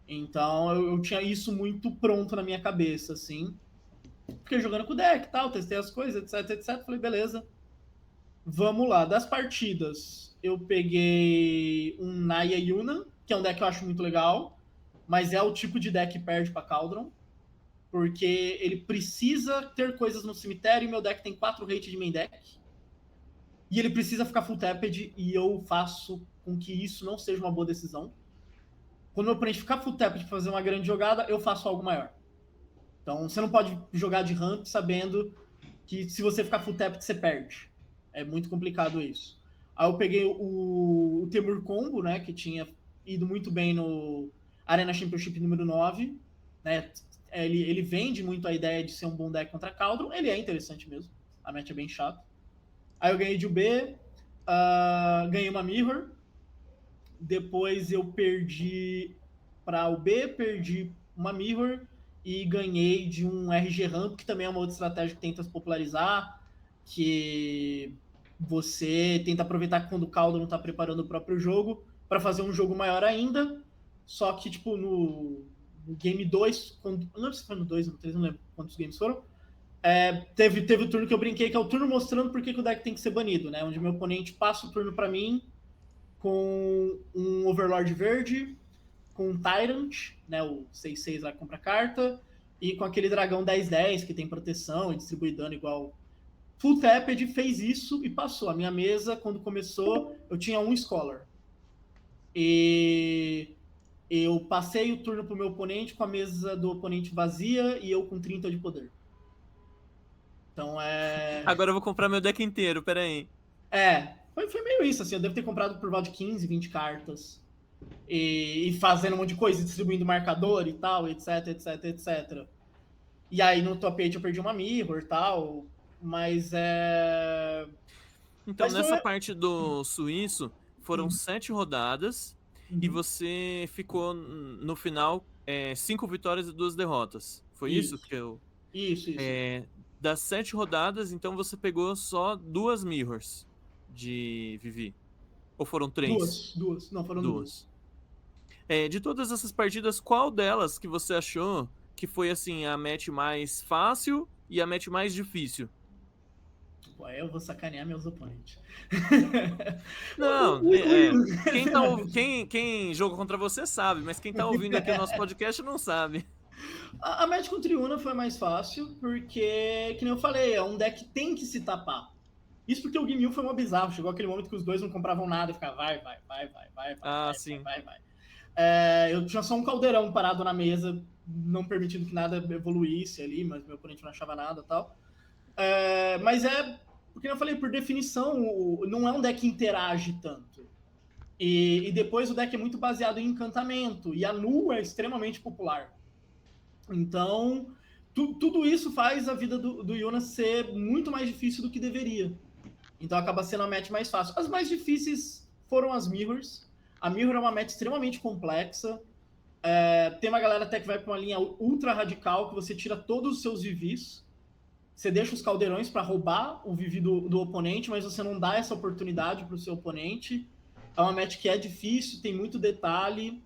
Então, eu tinha isso muito pronto na minha cabeça, assim. Fiquei jogando com o deck e tal, testei as coisas, etc. Falei, beleza, vamos lá. Das partidas, eu peguei um Naya Yuna, que é um deck que eu acho muito legal, mas é o tipo de deck que perde pra Cauldron, porque ele precisa ter coisas no cemitério e meu deck tem 4 hate de main deck. E ele precisa ficar full tapped e eu faço com que isso não seja uma boa decisão. Quando meu oponente ficar full tapped pra fazer uma grande jogada, eu faço algo maior. Então, você não pode jogar de ramp sabendo que se você ficar full tap, você perde. É muito complicado isso. Aí eu peguei o Temur Combo, né, que tinha ido muito bem no Arena Championship número 9. Né? Ele vende muito a ideia de ser um bom deck contra Cauldron. Ele é interessante mesmo. A match é bem chata. Aí eu ganhei de UB, ganhei uma Mirror. Depois eu perdi para UB, perdi uma Mirror e ganhei de um RG Ramp, que também é uma outra estratégia que tenta se popularizar, que você tenta aproveitar que quando o Caldo não está preparando o próprio jogo para fazer um jogo maior ainda, só que tipo no Game 2, não lembro se foi no 2 ou no 3, não lembro quantos games foram, teve o turno que eu brinquei, que é o turno mostrando por que o deck tem que ser banido, né? Onde meu oponente passa o turno para mim com um Overlord verde, com um Tyrant, né, o 6/6 lá que compra carta, e com aquele dragão 10/10 que tem proteção e distribui dano igual. Full Tapped fez isso e passou. A minha mesa, quando começou, eu tinha um Scholar. E eu passei o turno pro meu oponente com a mesa do oponente vazia e eu com 30 de poder. Então Agora eu vou comprar meu deck inteiro, peraí. Foi meio isso, assim. Eu devo ter comprado por volta de 15, 20 cartas. E fazendo um monte de coisa, distribuindo marcador e tal, etc. E aí no top 8 eu perdi uma Mirror e tal, mas Então, mas nessa parte do suíço, foram 7 rodadas e Uhum. você ficou, no final, 5 vitórias e 2 derrotas. Foi isso que eu... Isso. Das 7 rodadas, então você pegou só 2 Mirrors de Vivi? Ou foram 3? Duas. Não, foram duas. De todas essas partidas, qual delas que você achou que foi assim a match mais fácil e a match mais difícil? Pô, eu vou sacanear meus oponentes. Não, quem jogou contra você sabe, mas quem tá ouvindo aqui o nosso podcast não sabe. A match com Triuna foi mais fácil, porque, que nem eu falei, é um deck que tem que se tapar. Isso porque o Game 1 foi mó bizarro. Chegou aquele momento que os dois não compravam nada e ficavam vai. Sim. Eu tinha só um caldeirão parado na mesa, não permitindo que nada evoluísse ali, mas meu oponente não achava nada e tal. Mas porque eu falei, por definição, não é um deck que interage tanto. E depois o deck é muito baseado em encantamento, e a Nu é extremamente popular. Então, tudo isso faz a vida do Yuna ser muito mais difícil do que deveria. Então acaba sendo a match mais fácil. As mais difíceis foram as Mirrors. A Mirror é uma match extremamente complexa. Tem uma galera até que vai para uma linha ultra radical, que você tira todos os seus Vivis. Você deixa os caldeirões para roubar o Vivi do oponente, mas você não dá essa oportunidade para o seu oponente. É uma match que é difícil, tem muito detalhe.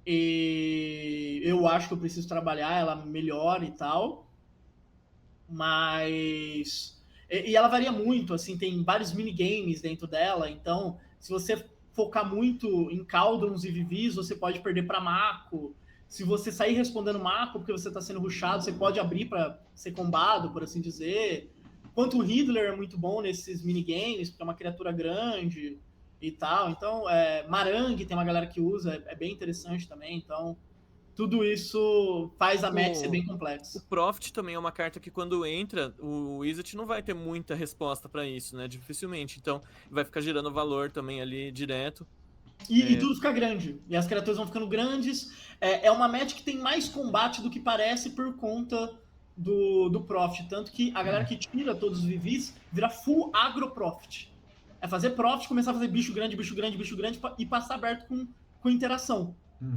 E eu acho que eu preciso trabalhar ela melhor e tal. Mas... E ela varia muito, assim, tem vários minigames dentro dela, então se você focar muito em Cauldrons e Vivis, você pode perder para Mako. Se você sair respondendo macro porque você está sendo rushado, você pode abrir para ser combado, por assim dizer. Quanto o Riddler é muito bom nesses minigames, porque é uma criatura grande e tal. Então, Marang tem uma galera que usa, é bem interessante também. Então, tudo isso faz a match ser bem complexa. O Profit também é uma carta que quando entra, o Wizard não vai ter muita resposta para isso, né? Dificilmente. Então, vai ficar gerando valor também ali direto. E tudo fica grande. E as criaturas vão ficando grandes. É uma match que tem mais combate do que parece por conta do Profit. Tanto que a galera que tira todos os VVs vira full agro Profit. É fazer Profit, começar a fazer bicho grande e passar aberto com interação.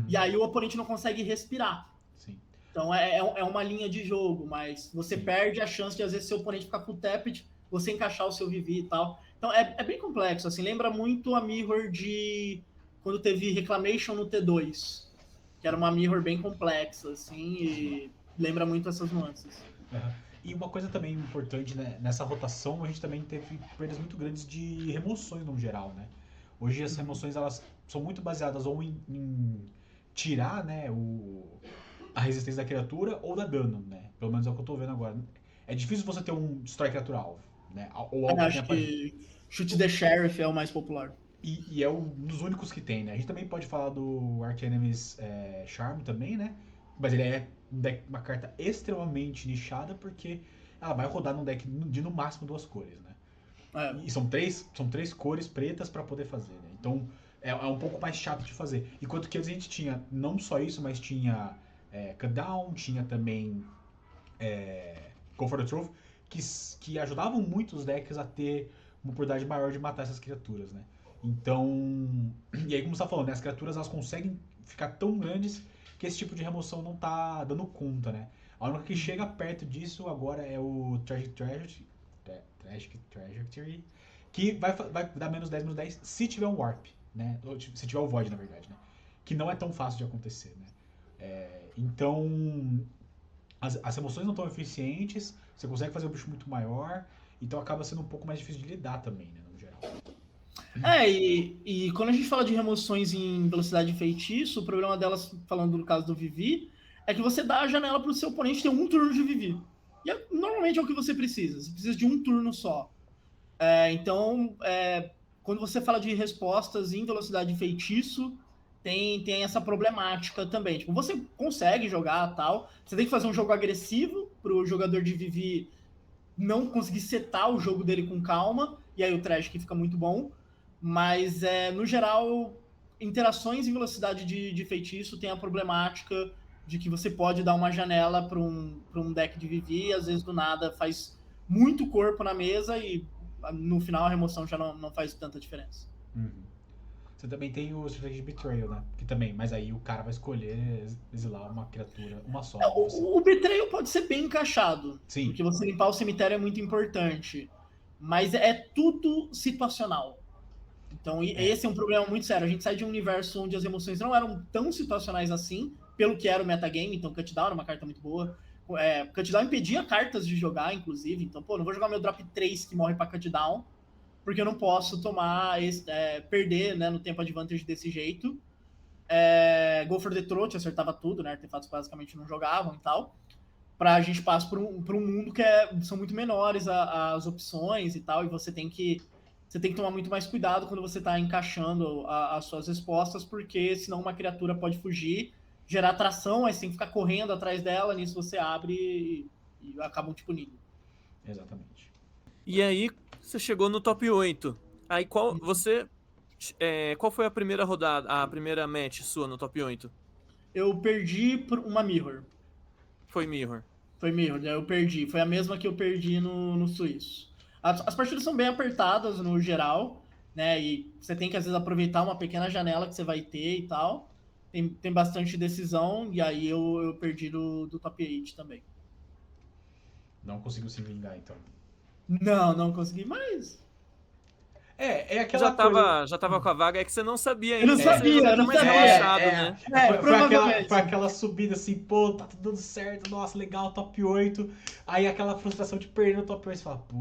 E aí o oponente não consegue respirar. Sim. Então é uma linha de jogo, mas você perde a chance de às vezes seu oponente ficar full tapped, você encaixar o seu VV e tal. Então é bem complexo, assim, lembra muito a Mirror de quando teve Reclamation no T2, que era uma Mirror bem complexa, assim, e lembra muito essas nuances. E uma coisa também importante, né, nessa rotação, a gente também teve perdas muito grandes de remoções no geral, né? Hoje as remoções, elas são muito baseadas ou em tirar, né, a resistência da criatura ou da dano, né? Pelo menos é o que eu tô vendo agora. É difícil você ter um destrói criatura alvo, né? Ou algo acho que Shoot the Sheriff é o mais popular. E é um dos únicos que tem, né? A gente também pode falar do Arch-Enemy's Charm também, né? Mas ele é uma carta extremamente nichada porque ela vai rodar num deck de no máximo 2 cores, né? E são três cores pretas para poder fazer, né? Então é um pouco mais chato de fazer. Enquanto que antes a gente tinha não só isso, mas tinha Cut Down, tinha também Go for the Truth, que ajudavam muito os decks a ter uma oportunidade maior de matar essas criaturas, né? Então, e aí como você tá falando, né, as criaturas elas conseguem ficar tão grandes que esse tipo de remoção não tá dando conta, né? A única que chega perto disso agora é o Tragic Trajectory, que vai dar menos 10 se tiver um Warp, né? Se tiver o Void, na verdade, né? Que não é tão fácil de acontecer, né? Então, as remoções não estão eficientes, você consegue fazer um bicho muito maior, então acaba sendo um pouco mais difícil de lidar também, né? No geral. E quando a gente fala de remoções em velocidade de feitiço, o problema delas, falando no caso do Vivi, é que você dá a janela para o seu oponente ter um turno de Vivi. E normalmente é o que você precisa. Você precisa de um turno só. Então, quando você fala de respostas em velocidade de feitiço, tem essa problemática também. Tipo, você consegue jogar tal, você tem que fazer um jogo agressivo para o jogador de Vivi não conseguir setar o jogo dele com calma, e aí o trash que fica muito bom. Mas, no geral, interações em velocidade de feitiço tem a problemática de que você pode dar uma janela para um deck de Vivi e às vezes do nada faz muito corpo na mesa e no final a remoção já não faz tanta diferença. Você também tem o Strategic Betrayal, né? Que também, mas aí o cara vai escolher exilar uma criatura, uma só. O Betrayal pode ser bem encaixado. Sim. Porque você limpar o cemitério é muito importante. Mas é tudo situacional. Então, esse é um problema muito sério. A gente sai de um universo onde as emoções não eram tão situacionais assim, pelo que era o metagame. Então, Cutdown era uma carta muito boa. Cutdown impedia cartas de jogar, inclusive. Então, não vou jogar meu drop 3 que morre pra Cutdown, porque eu não posso perder, né, no tempo advantage desse jeito. Go for the Throat acertava tudo, né? Artefatos basicamente não jogavam e tal. Pra gente passar por um mundo que são muito menores as opções e tal, e você tem que tomar muito mais cuidado quando você está encaixando as suas respostas, porque senão uma criatura pode fugir, gerar atração, aí você tem que ficar correndo atrás dela, nisso você abre e acabam te punindo. Exatamente. E aí, você chegou no top 8. Aí qual foi a primeira rodada, a primeira match sua no top 8? Eu perdi por uma Mirror. Foi Mirror. Foi Mirror, eu perdi. Foi a mesma que eu perdi no Suíço. As partidas são bem apertadas no geral, né? E você tem que, às vezes, aproveitar uma pequena janela que você vai ter e tal. Tem bastante decisão, e aí eu perdi do top 8 também. Não conseguiu se vingar, então. Não consegui, mas... É aquela coisa... Já tava com a vaga, é que você não sabia ainda. Eu não sabia, eu não mais sabia. relaxado, né? Foi aquela subida assim, pô, tá tudo dando certo, nossa, legal, top 8. Aí aquela frustração de perder no top 8, você fala, pô,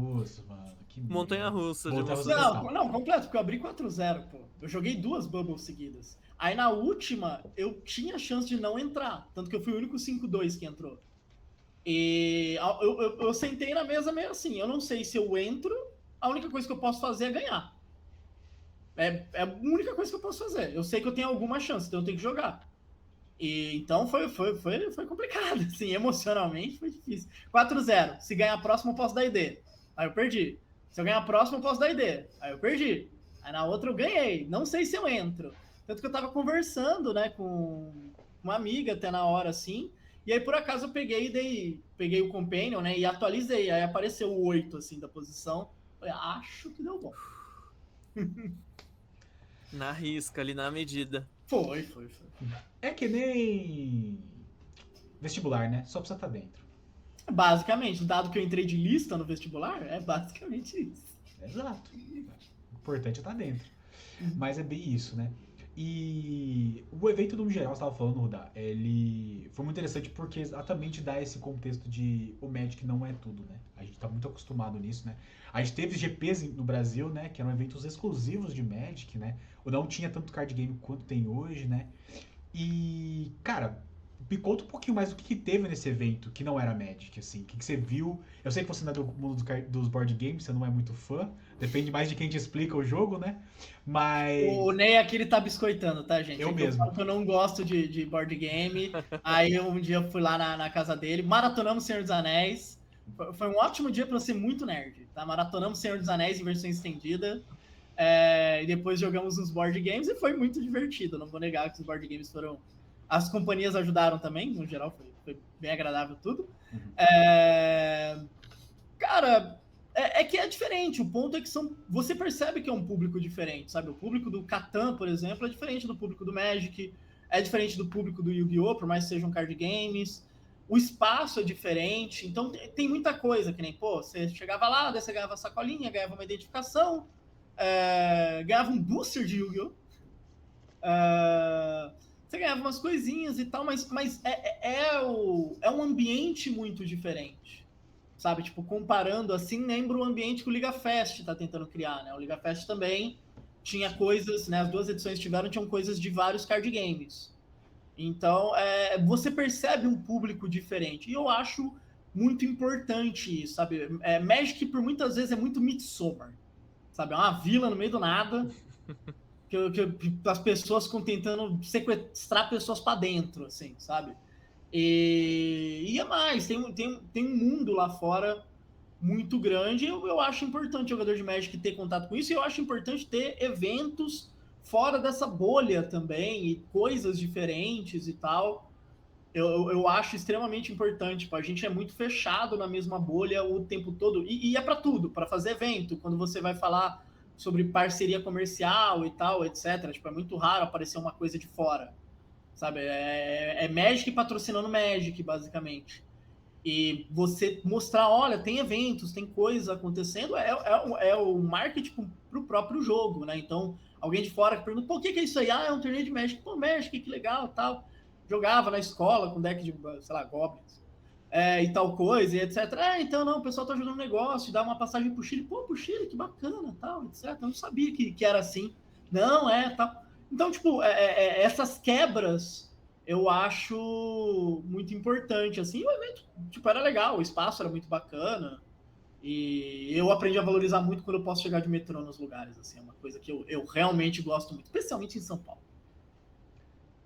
mano, Que Montanha-russa de Montanha-russa emoções. total. Não, completo, porque eu abri 4-0, pô. Eu joguei 2 Bubbles seguidas. Aí na última, eu tinha chance de não entrar. Tanto que eu fui o único 5-2 que entrou. E eu sentei na mesa meio assim. Eu não sei se eu entro, a única coisa que eu posso fazer é ganhar. É a única coisa que eu posso fazer. Eu sei que eu tenho alguma chance, então eu tenho que jogar. E, então foi complicado, assim, emocionalmente foi difícil. 4-0. Se ganhar a próxima, eu posso dar ID. Aí eu perdi. Se eu ganhar a próxima, eu posso dar ID. Aí eu perdi. Aí na outra eu ganhei. Não sei se eu entro. Tanto que eu tava conversando, né, com uma amiga até na hora, assim. E aí, por acaso, eu peguei o Companion, né, e atualizei. Aí apareceu o 8, assim, da posição. Falei, acho que deu bom. Na risca, ali na medida. Foi. É que nem vestibular, né? Só precisa estar dentro. Basicamente, dado que eu entrei de lista no vestibular, é basicamente isso. Exato. O importante é estar dentro. Mas é bem isso, né? E o evento, no geral, você estava falando, Rudá, ele foi muito interessante porque exatamente dá esse contexto de o Magic não é tudo, né? A gente tá muito acostumado nisso, né? A gente teve GPs no Brasil, né? Que eram eventos exclusivos de Magic, né? Ou não tinha tanto card game quanto tem hoje, né? E, cara, me conta um pouquinho mais o que teve nesse evento que não era Magic, assim. O que você viu? Eu sei que você não é do mundo dos board games, você não é muito fã. Depende mais de quem te explica o jogo, né? Mas... O Ney aqui ele tá biscoitando, tá, gente? Eu É que mesmo. eu falo que eu não gosto de board game. Aí um dia eu fui lá na casa dele, maratonamos Senhor dos Anéis. Foi um ótimo dia pra ser muito nerd, tá? Maratonamos Senhor dos Anéis em versão estendida. E depois jogamos uns board games e foi muito divertido. Não vou negar que os board games foram. As companhias ajudaram também, no geral, foi bem agradável tudo. Cara, é que é diferente. O ponto é que você percebe que é um público diferente, sabe? O público do Catan, por exemplo, é diferente do público do Magic, é diferente do público do Yu-Gi-Oh!, por mais que sejam card games. O espaço é diferente, então tem muita coisa que nem, pô, você chegava lá, daí você ganhava sacolinha, ganhava uma identificação, ganhava um booster de Yu-Gi-Oh! Você ganhava umas coisinhas e tal, mas é um ambiente muito diferente. Sabe, tipo, comparando assim, lembra o ambiente que o Liga Fest tá tentando criar, né? O Liga Fest também tinha coisas, né? As 2 edições tinham coisas de vários card games. Então, você percebe um público diferente. E eu acho muito importante isso, sabe? Magic, por muitas vezes, é muito Midsommar. Sabe? É uma vila no meio do nada. que as pessoas ficam tentando sequestrar pessoas para dentro, assim, sabe? E é mais, tem um mundo lá fora muito grande. Eu acho importante o jogador de Magic ter contato com isso, e eu acho importante ter eventos fora dessa bolha também, e coisas diferentes e tal. Eu acho extremamente importante. Tipo, a gente é muito fechado na mesma bolha o tempo todo, e é para tudo, para fazer evento, quando você vai falar sobre parceria comercial e tal, etc. Tipo, é muito raro aparecer uma coisa de fora. Sabe? É Magic patrocinando Magic, basicamente. E você mostrar, olha, tem eventos, tem coisas acontecendo, é o marketing pro próprio jogo, né? Então, alguém de fora que pergunta, pô, o que é isso aí? Ah, é um torneio de Magic. Pô, Magic, que legal, tal. Jogava na escola com deck de, sei lá, Goblins. E tal coisa, e etc. Então, não, o pessoal tá jogando um negócio, dá uma passagem pro Chile. Pô, pro Chile, que bacana, tal, etc. Eu não sabia que era assim. Não, tal. Então, tipo, essas quebras eu acho muito importante, assim. O evento, tipo, era legal, o espaço era muito bacana. E eu aprendi a valorizar muito quando eu posso chegar de metrô nos lugares, assim. É uma coisa que eu realmente gosto muito, especialmente em São Paulo.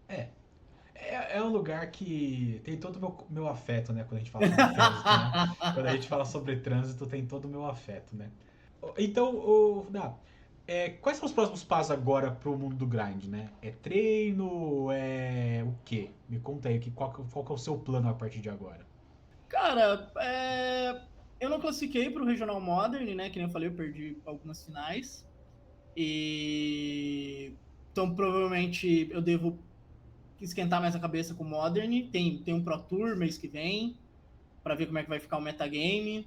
É um lugar que tem todo o meu afeto, né? Quando a gente fala sobre trânsito, né? Quando a gente fala sobre trânsito, tem todo o meu afeto, né? Então, quais são os próximos passos agora pro mundo do grind, né? É treino? É o quê? Me conta aí, qual que é o seu plano a partir de agora? Cara, eu não classifiquei para o Regional Modern, né? Que nem eu falei, eu perdi algumas finais. Então, provavelmente, eu devo esquentar mais a cabeça com o Modern. Tem um Pro Tour mês que vem, para ver como é que vai ficar o metagame.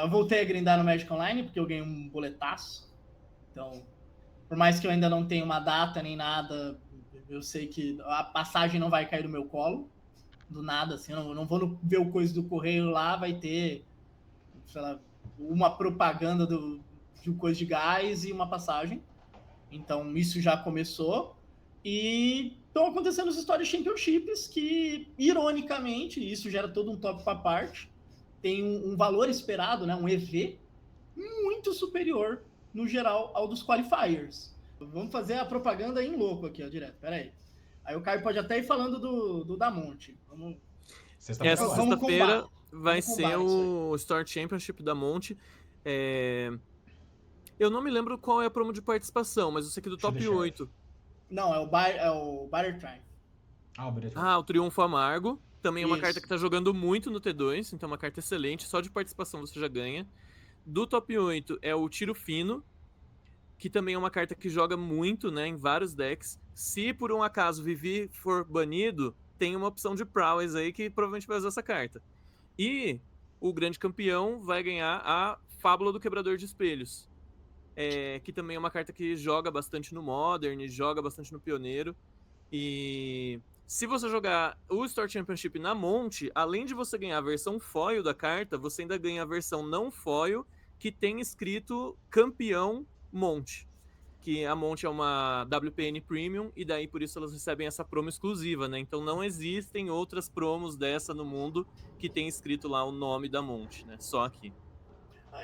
Eu voltei a grindar no Magic Online, porque eu ganhei um boletaço. Então, por mais que eu ainda não tenha uma data nem nada, eu sei que a passagem não vai cair do meu colo. Do nada, assim, eu não vou ver o coisa do correio lá, vai ter, sei lá, uma propaganda de um coisa de gás e uma passagem. Então, isso já começou. E estão acontecendo os Story Championships que, ironicamente, isso gera todo um tópico à parte, tem um valor esperado, né, um EV, muito superior, no geral, ao dos qualifiers. Vamos fazer a propaganda em louco aqui, ó, direto. Pera aí. Aí o Caio pode até ir falando do Damonte. Vamos... Essa sexta-feira vai ser o Store Championship da Monte. Eu não me lembro qual é a promo de participação, mas eu sei que do top 8. Não, é o Butter Triumph. O Triunfo Amargo. Também é uma carta que tá jogando muito no T2, então é uma carta excelente. Só de participação você já ganha. Do top 8 é o Tiro Fino, que também é uma carta que joga muito, né, em vários decks. Se por um acaso Vivi for banido, tem uma opção de Prowess aí que provavelmente vai usar essa carta. E o grande campeão vai ganhar a Fábula do Quebrador de Espelhos, que também é uma carta que joga bastante no Modern, joga bastante no Pioneiro. E se você jogar o Store Championship na Monte, além de você ganhar a versão foil da carta, você ainda ganha a versão não foil, que tem escrito Campeão Monte. Que a Monte é uma WPN Premium, e daí por isso elas recebem essa promo exclusiva, né? Então não existem outras promos dessa no mundo que tem escrito lá o nome da Monte, né? Só aqui.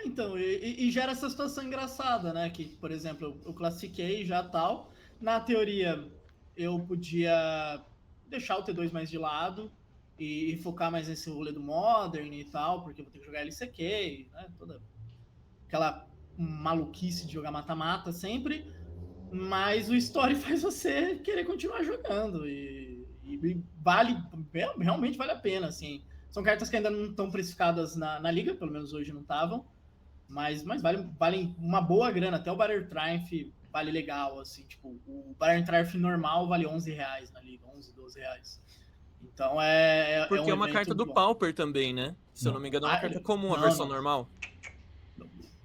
Então, e gera essa situação engraçada, né? Que, por exemplo, eu classifiquei já tal. Na teoria, eu podia deixar o T2 mais de lado e focar mais nesse rolê do Modern e tal, porque eu vou ter que jogar LCK, né? Toda aquela maluquice de jogar mata-mata sempre, mas o Story faz você querer continuar jogando e realmente vale a pena, assim. São cartas que ainda não estão precificadas na liga, pelo menos hoje não estavam, mas valem uma boa grana. Até o Butter Triumph vale legal, assim, tipo, o Butter Triumph normal vale R$11 na liga, 11, 12 reais. Então porque é uma carta do Pauper também, né? Se eu não me engano, é uma carta comum, a versão normal.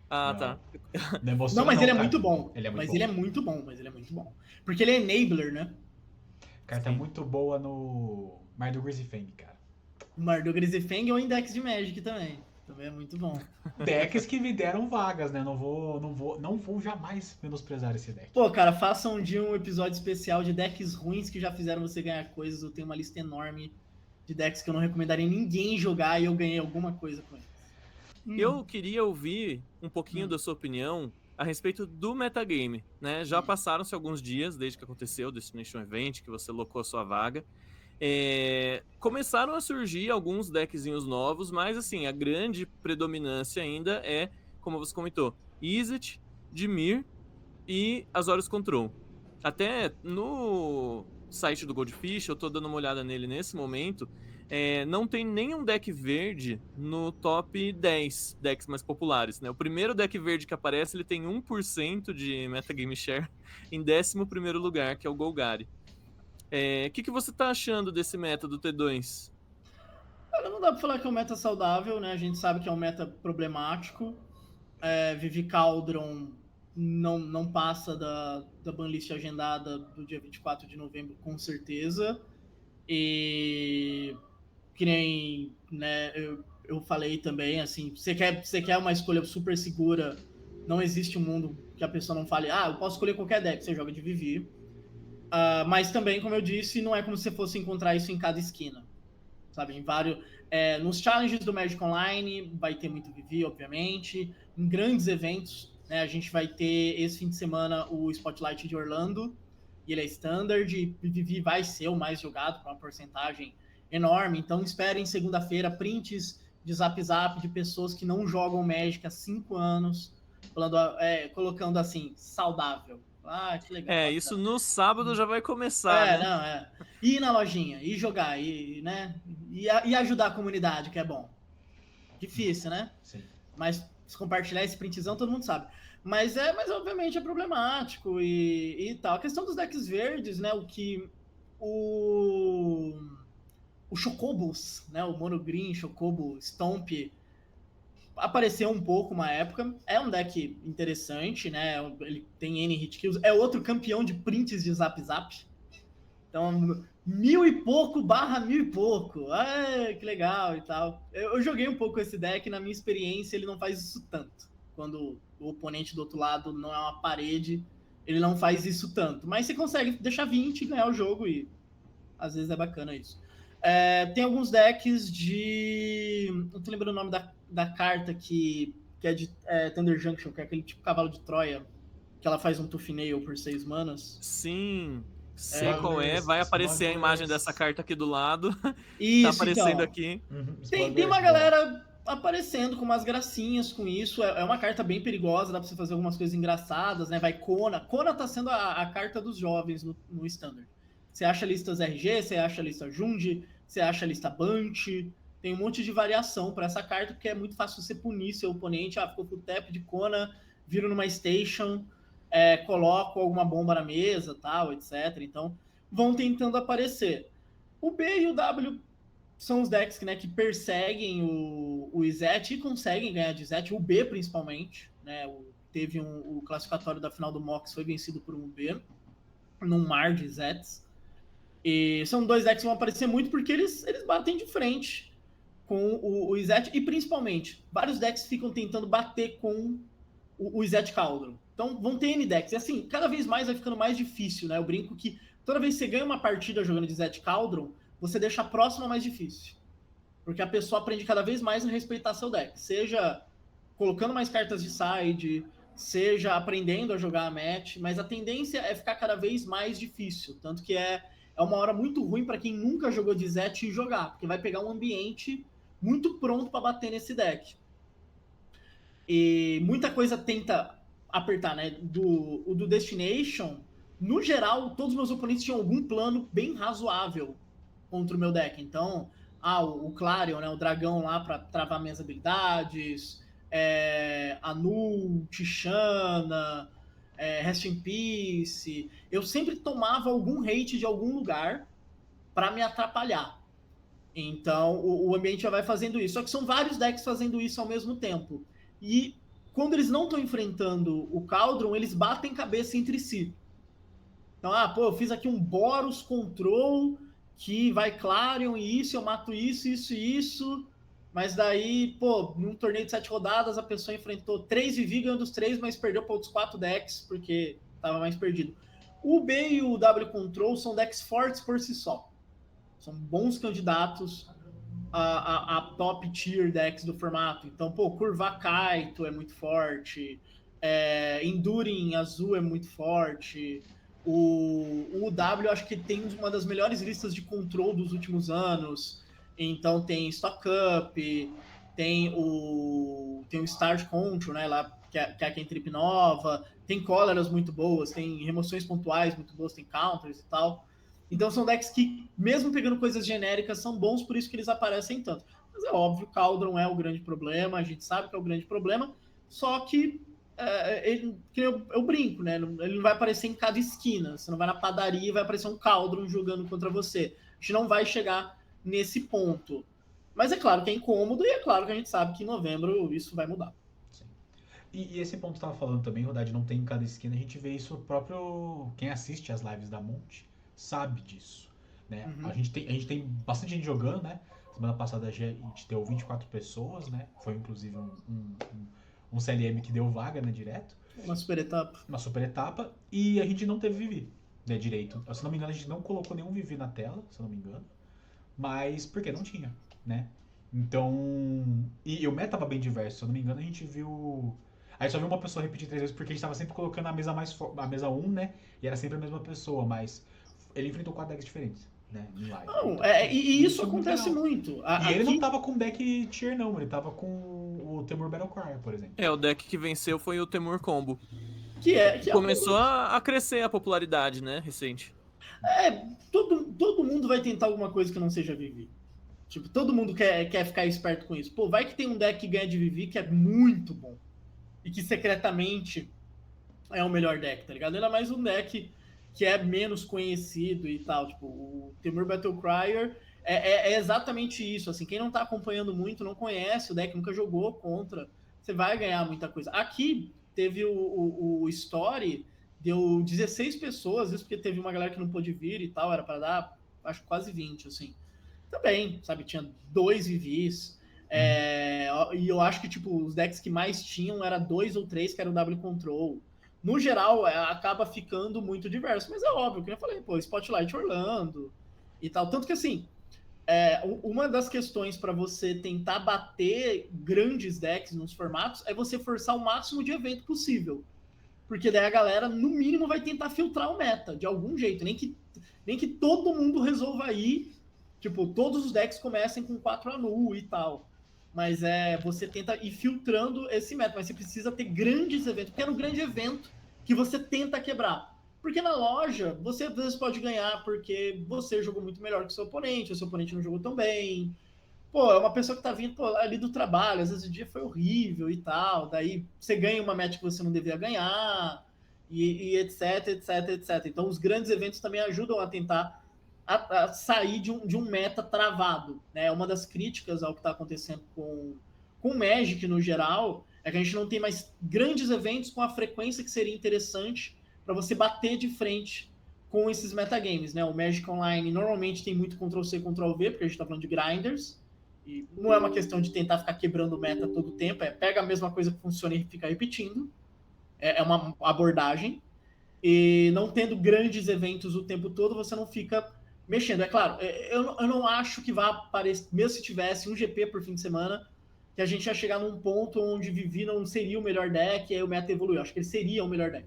Tá. Não, mas ele é muito bom. Ele é muito bom. Porque ele é enabler, né? Carta muito boa no Mardu Grisifeng, cara. O Mardu Grisifeng ou Index de Magic também. Também é muito bom. Decks que me deram vagas, né? Não vou jamais menosprezar esse deck. Pô, cara, façam um dia um episódio especial de decks ruins que já fizeram você ganhar coisas. Eu tenho uma lista enorme de decks que eu não recomendaria ninguém jogar e eu ganhei alguma coisa com eles. Eu queria ouvir um pouquinho da sua opinião a respeito do metagame, né? Já passaram-se alguns dias desde que aconteceu o Destination Event, que você locou a sua vaga. Começaram a surgir alguns deckzinhos novos, mas assim, a grande predominância ainda é, como você comentou, Izzet, Dimir e Azorius Control. Até no site do Goldfish, eu tô dando uma olhada nele nesse momento, não tem nenhum deck verde no top 10 decks mais populares, né? O primeiro deck verde que aparece, ele tem 1% de metagame share em 11º lugar, que é o Golgari. O que você tá achando desse meta do T2? Cara, não dá pra falar que é um meta saudável, né? A gente sabe que é um meta problemático. Vivi Cauldron não passa da banlist agendada do dia 24 de novembro, com certeza. E que nem, né, eu falei também, assim, você quer uma escolha super segura, não existe um mundo que a pessoa não fale, eu posso escolher qualquer deck, você joga de Vivi. Mas também, como eu disse, não é como se fosse encontrar isso em cada esquina, sabe? Em vários, nos challenges do Magic Online vai ter muito Vivi, obviamente. Em grandes eventos, né, a gente vai ter esse fim de semana o Spotlight de Orlando, e ele é standard, e Vivi vai ser o mais jogado com uma porcentagem enorme. Então esperem segunda-feira prints de Zap Zap de pessoas que não jogam Magic há 5 anos, colocando assim, saudável. Que legal. Isso no sábado já vai começar, né? E ir na lojinha, e jogar, e ajudar a comunidade, que é bom. Difícil, né? Sim. Mas se compartilhar esse printzão, todo mundo sabe. Mas obviamente é problemático e tal. A questão dos decks verdes, né? O Chocobos, né? O Mono Green, Chocobo, Stomp, apareceu um pouco uma época. É um deck interessante, né? Ele tem N hit kills. É outro campeão de prints de Zap Zap. Então, 1000 e pouco barra 1000 e pouco. Que legal e tal. Eu joguei um pouco esse deck, na minha experiência ele não faz isso tanto. Quando o oponente do outro lado não é uma parede, ele não faz isso tanto. Mas você consegue deixar 20 e ganhar o jogo e às vezes é bacana isso. Tem alguns decks de... Não tô lembrando o nome da carta que é de Thunder Junction, que é aquele tipo cavalo de Troia, que ela faz um Tufinail por 6 manas. Sim, sei Spoilers, qual é. Vai aparecer a imagem spoilers. dessa carta aqui do lado. Isso, Tá aparecendo então. aqui. Tem uma galera aparecendo com umas gracinhas com isso. É uma carta bem perigosa, dá pra você fazer algumas coisas engraçadas, né? Vai Kona. Kona tá sendo a carta dos jovens no Standard. Você acha listas RG, você acha lista Jund, você acha lista Bunch. Tem um monte de variação para essa carta, porque é muito fácil você punir seu oponente. Ficou com o tap de Kona, viro numa station, coloco alguma bomba na mesa, tal, etc. Então, vão tentando aparecer. O B e o W são os decks que perseguem o Izet e conseguem ganhar de Izet, o B principalmente, né? Teve o classificatório da final do Mox, foi vencido por um B, num mar de Izets. E são dois decks que vão aparecer muito porque eles batem de frente com o Izet, e principalmente, vários decks ficam tentando bater com o Izet Cauldron. Então vão ter N decks. E assim, cada vez mais vai ficando mais difícil, né? Eu brinco que toda vez que você ganha uma partida jogando de Izet Cauldron, você deixa a próxima mais difícil. Porque a pessoa aprende cada vez mais a respeitar seu deck. Seja colocando mais cartas de side, seja aprendendo a jogar a match, mas a tendência é ficar cada vez mais difícil. Tanto que é uma hora muito ruim para quem nunca jogou de Izet jogar, porque vai pegar um ambiente muito pronto para bater nesse deck. E muita coisa tenta apertar, né? O do Destination, no geral, todos os meus oponentes tinham algum plano bem razoável contra o meu deck. Então, o Clarion, né? O dragão lá para travar minhas habilidades, Anu, Tishana, Rest in Peace. Eu sempre tomava algum hate de algum lugar para me atrapalhar. Então, o ambiente já vai fazendo isso. Só que são vários decks fazendo isso ao mesmo tempo. E quando eles não estão enfrentando o Cauldron, eles batem cabeça entre si. Então, eu fiz aqui um Boros Control que vai Clarion e isso, eu mato isso, isso e isso. Mas daí, num torneio de 7 rodadas, a pessoa enfrentou 3 Vivi, ganhou dos 3, mas perdeu para outros 4 decks, porque estava mais perdido. O B e o W Control são decks fortes por si só. São bons candidatos a top tier decks do formato. Então, Curva Kaito é muito forte, Enduring Azul é muito forte, o W acho que tem uma das melhores listas de control dos últimos anos. Então tem Stock Up, tem o Start Control, né, lá, que é a Cantrip nova, tem cóleras muito boas, tem remoções pontuais muito boas, tem counters e tal. Então são decks que, mesmo pegando coisas genéricas, são bons, por isso que eles aparecem tanto. Mas é óbvio, Cauldron é o grande problema, a gente sabe que é o grande problema, só que eu brinco, né? Ele não vai aparecer em cada esquina. Você não vai na padaria e vai aparecer um Cauldron jogando contra você. A gente não vai chegar nesse ponto. Mas é claro que é incômodo e é claro que a gente sabe que em novembro isso vai mudar. Sim. E esse ponto que você estava falando também, Rodade, não tem em cada esquina, a gente vê isso próprio... Quem assiste as lives da Monte sabe disso, né? Uhum. A gente tem bastante gente jogando, né? Semana passada a gente deu 24 pessoas, né? Foi inclusive um CLM que deu vaga, né, direto. Uma super etapa. E a gente não teve Vivi, né, direito. Se não me engano, a gente não colocou nenhum Vivi na tela, se não me engano. Mas porque não tinha, né? Então... E o meta tava bem diverso. Se eu não me engano, a gente viu... Aí só viu uma pessoa repetir 3 vezes porque a gente tava sempre colocando a mesa 1, né? E era sempre a mesma pessoa, mas ele enfrentou 4 decks diferentes, né? Em live. Não, então, e isso acontece muito. E ele não tava com deck tier, não. Ele tava com o Temur Battlecry, por exemplo. O deck que venceu foi o Temur Combo. Que começou a crescer a popularidade, né? Recente. Todo mundo vai tentar alguma coisa que não seja Vivi. Tipo, todo mundo quer ficar esperto com isso. Vai que tem um deck que ganha de Vivi que é muito bom. E que secretamente é o melhor deck, tá ligado? Ainda mais um deck que é menos conhecido e tal. Tipo, o Temur Battlecryer é exatamente isso. Assim, quem não tá acompanhando muito, não conhece o deck, nunca jogou contra, você vai ganhar muita coisa. Aqui teve o Story, deu 16 pessoas, isso porque teve uma galera que não pôde vir e tal, era para dar acho que quase 20, assim. Também, sabe, tinha 2 VVs, e eu acho que, tipo, os decks que mais tinham era 2 ou 3 que eram W Control. No geral, acaba ficando muito diverso, mas é óbvio, que eu falei, pô, Spotlight Orlando e tal. Tanto que, assim, uma das questões para você tentar bater grandes decks nos formatos é você forçar o máximo de evento possível. Porque daí a galera, no mínimo, vai tentar filtrar o meta, de algum jeito. Nem que todo mundo resolva ir, tipo, todos os decks comecem com 4 anu e tal. Mas você tenta ir filtrando esse meta, mas você precisa ter grandes eventos, porque é no grande evento que você tenta quebrar. Porque na loja, você às vezes pode ganhar porque você jogou muito melhor que o seu oponente não jogou tão bem. Pô, é uma pessoa que tá vindo ali do trabalho, às vezes o dia foi horrível e tal, daí você ganha uma match que você não deveria ganhar, e etc, etc, etc. Então os grandes eventos também ajudam a tentar a sair de um meta travado, né? Uma das críticas ao que está acontecendo com o Magic no geral é que a gente não tem mais grandes eventos com a frequência que seria interessante para você bater de frente com esses metagames, né? O Magic Online normalmente tem muito Ctrl-C, Ctrl-V, porque a gente está falando de grinders, e não é uma questão de tentar ficar quebrando o meta todo o tempo, pega a mesma coisa que funciona e fica repetindo. É uma abordagem. E não tendo grandes eventos o tempo todo, você não fica mexendo. É claro, eu não acho que vá aparecer, mesmo se tivesse um GP por fim de semana, que a gente ia chegar num ponto onde Vivi não seria o melhor deck e aí o meta evoluiu. Acho que ele seria o melhor deck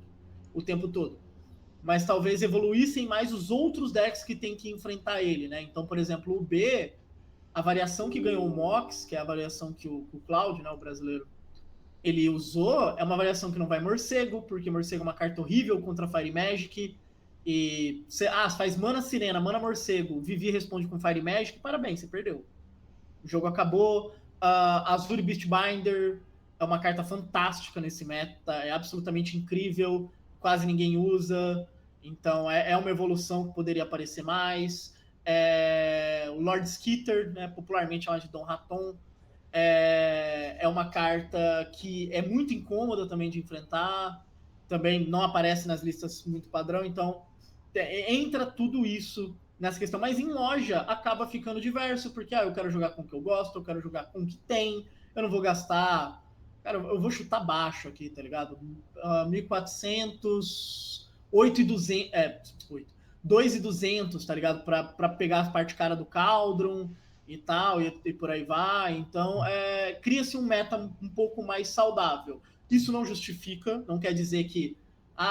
o tempo todo. Mas talvez evoluíssem mais os outros decks que tem que enfrentar ele, né? Então, por exemplo, o B, a variação que ganhou o Mox, que é a variação que o Cláudio, né, o brasileiro, ele usou, é uma variação que não vai morcego, porque morcego é uma carta horrível contra Fire Magic. E você faz mana sirena, mana morcego, Vivi responde com Fire Magic, parabéns, você perdeu. O jogo acabou. Azure Beastbinder é uma carta fantástica nesse meta, é absolutamente incrível, quase ninguém usa, então é uma evolução que poderia aparecer mais. O Lord Skitter, né, popularmente chamado de Dom Raton, é uma carta que é muito incômoda também de enfrentar, também não aparece nas listas muito padrão, então entra tudo isso nessa questão, mas em loja acaba ficando diverso, porque eu quero jogar com o que eu gosto, eu quero jogar com o que tem, eu não vou gastar, cara, eu vou chutar baixo aqui, tá ligado? 1.400, 2.200, tá ligado? Pra pegar a parte cara do Cauldron e tal, e por aí vai. Então, cria-se um meta um pouco mais saudável. Isso não justifica, não quer dizer que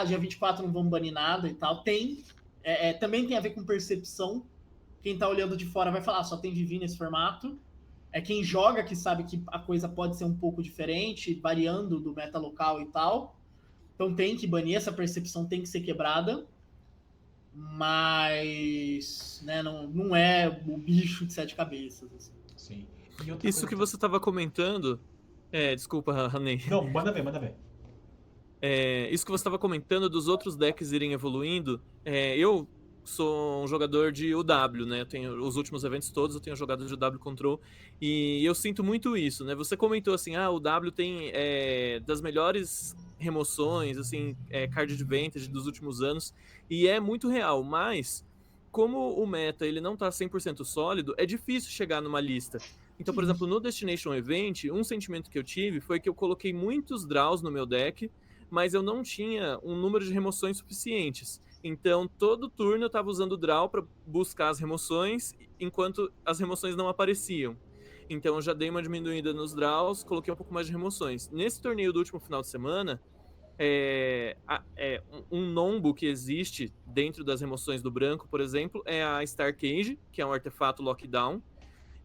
dia 24 não vamos banir nada e tal. Também tem a ver com percepção. Quem tá olhando de fora vai falar, só tem Vivi nesse formato. Quem joga que sabe que a coisa pode ser um pouco diferente, variando do meta local e tal. Então tem que banir, essa percepção tem que ser quebrada. Mas não é o bicho de 7 cabeças. Assim. Sim. Isso que você estava comentando... desculpa, Ranei. Não, manda ver. Isso que você estava comentando dos outros decks irem evoluindo, eu sou um jogador de UW, né? Eu tenho os últimos eventos todos, eu tenho jogado de UW Control, e eu sinto muito isso, né? Você comentou assim, o W tem das melhores remoções, assim, card advantage dos últimos anos, e é muito real, mas como o meta ele não tá 100% sólido, é difícil chegar numa lista. Então, por exemplo, no Destination Event, um sentimento que eu tive foi que eu coloquei muitos draws no meu deck, mas eu não tinha um número de remoções suficientes. Então, todo turno eu estava usando o draw para buscar as remoções, enquanto as remoções não apareciam. Então, eu já dei uma diminuída nos draws, coloquei um pouco mais de remoções. Nesse torneio do último final de semana, um nombo que existe dentro das remoções do branco, por exemplo, é a Star Cage, que é um artefato lockdown,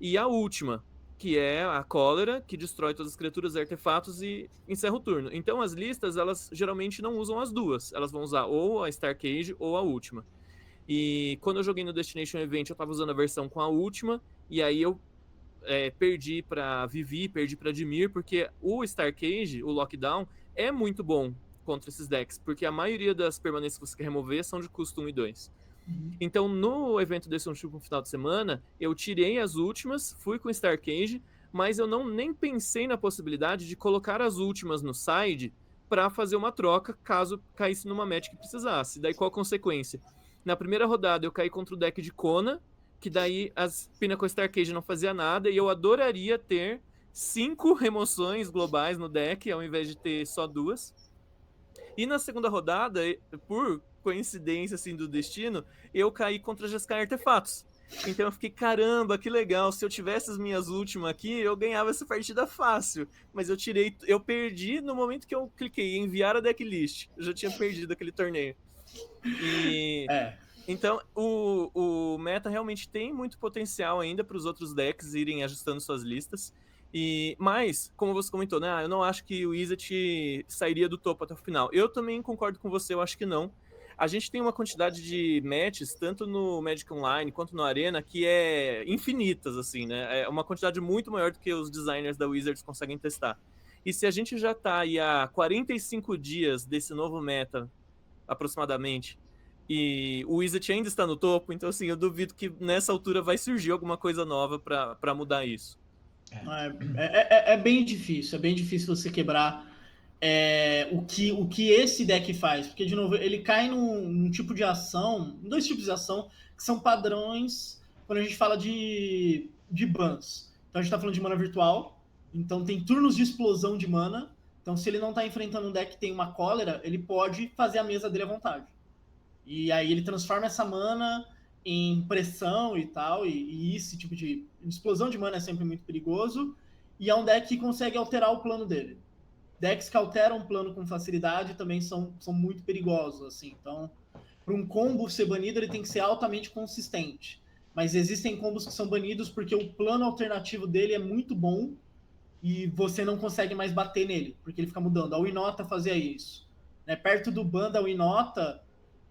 e a última, que é a Cólera, que destrói todas as criaturas e artefatos e encerra o turno. Então as listas, elas geralmente não usam as duas. Elas vão usar ou a Star Cage ou a última. E quando eu joguei no Destination Event, eu tava usando a versão com a última, e aí eu perdi pra Vivi, perdi pra Dimir, porque o Star Cage, o Lockdown, é muito bom contra esses decks, porque a maioria das permanências que você quer remover são de custo 1 e 2. Então, no evento desse último final de semana, eu tirei as últimas, fui com Star Cage, mas eu nem pensei na possibilidade de colocar as últimas no side para fazer uma troca, caso caísse numa match que precisasse. Daí, qual a consequência? Na primeira rodada, eu caí contra o deck de Kona, que daí as Pinnacle Starcade não fazia nada, e eu adoraria ter 5 remoções globais no deck, ao invés de ter só 2. E na segunda rodada, por coincidência assim do destino, eu caí contra Jeskai Artefatos. Então eu fiquei, caramba, que legal. Se eu tivesse as minhas últimas aqui, eu ganhava essa partida fácil. Mas eu perdi no momento que eu cliquei em enviar a decklist. Eu já tinha perdido aquele torneio. E então o meta realmente tem muito potencial ainda para os outros decks irem ajustando suas listas. Mas, como você comentou, né? Eu não acho que o Izzet sairia do topo até o final. Eu também concordo com você, eu acho que não. A gente tem uma quantidade de matches, tanto no Magic Online quanto no Arena, que é infinitas, assim, né? É uma quantidade muito maior do que os designers da Wizards conseguem testar. E se a gente já tá aí há 45 dias desse novo meta, aproximadamente, e o Izzet ainda está no topo, então, assim, eu duvido que nessa altura vai surgir alguma coisa nova para mudar isso. É bem difícil você quebrar o que esse deck faz, porque, de novo, ele cai num tipo de ação, em 2 tipos de ação, que são padrões quando a gente fala de bans. Então a gente tá falando de mana virtual, então tem turnos de explosão de mana, então se ele não tá enfrentando um deck que tem uma cólera, ele pode fazer a mesa dele à vontade. E aí ele transforma essa mana em pressão e tal, e esse tipo de explosão de mana é sempre muito perigoso, e é um deck que consegue alterar o plano dele. Decks que alteram o plano com facilidade também são muito perigosos, assim. Então, para um combo ser banido, ele tem que ser altamente consistente. Mas existem combos que são banidos porque o plano alternativo dele é muito bom e você não consegue mais bater nele, porque ele fica mudando. A Winota fazia isso. Né? Perto do ban da Winota,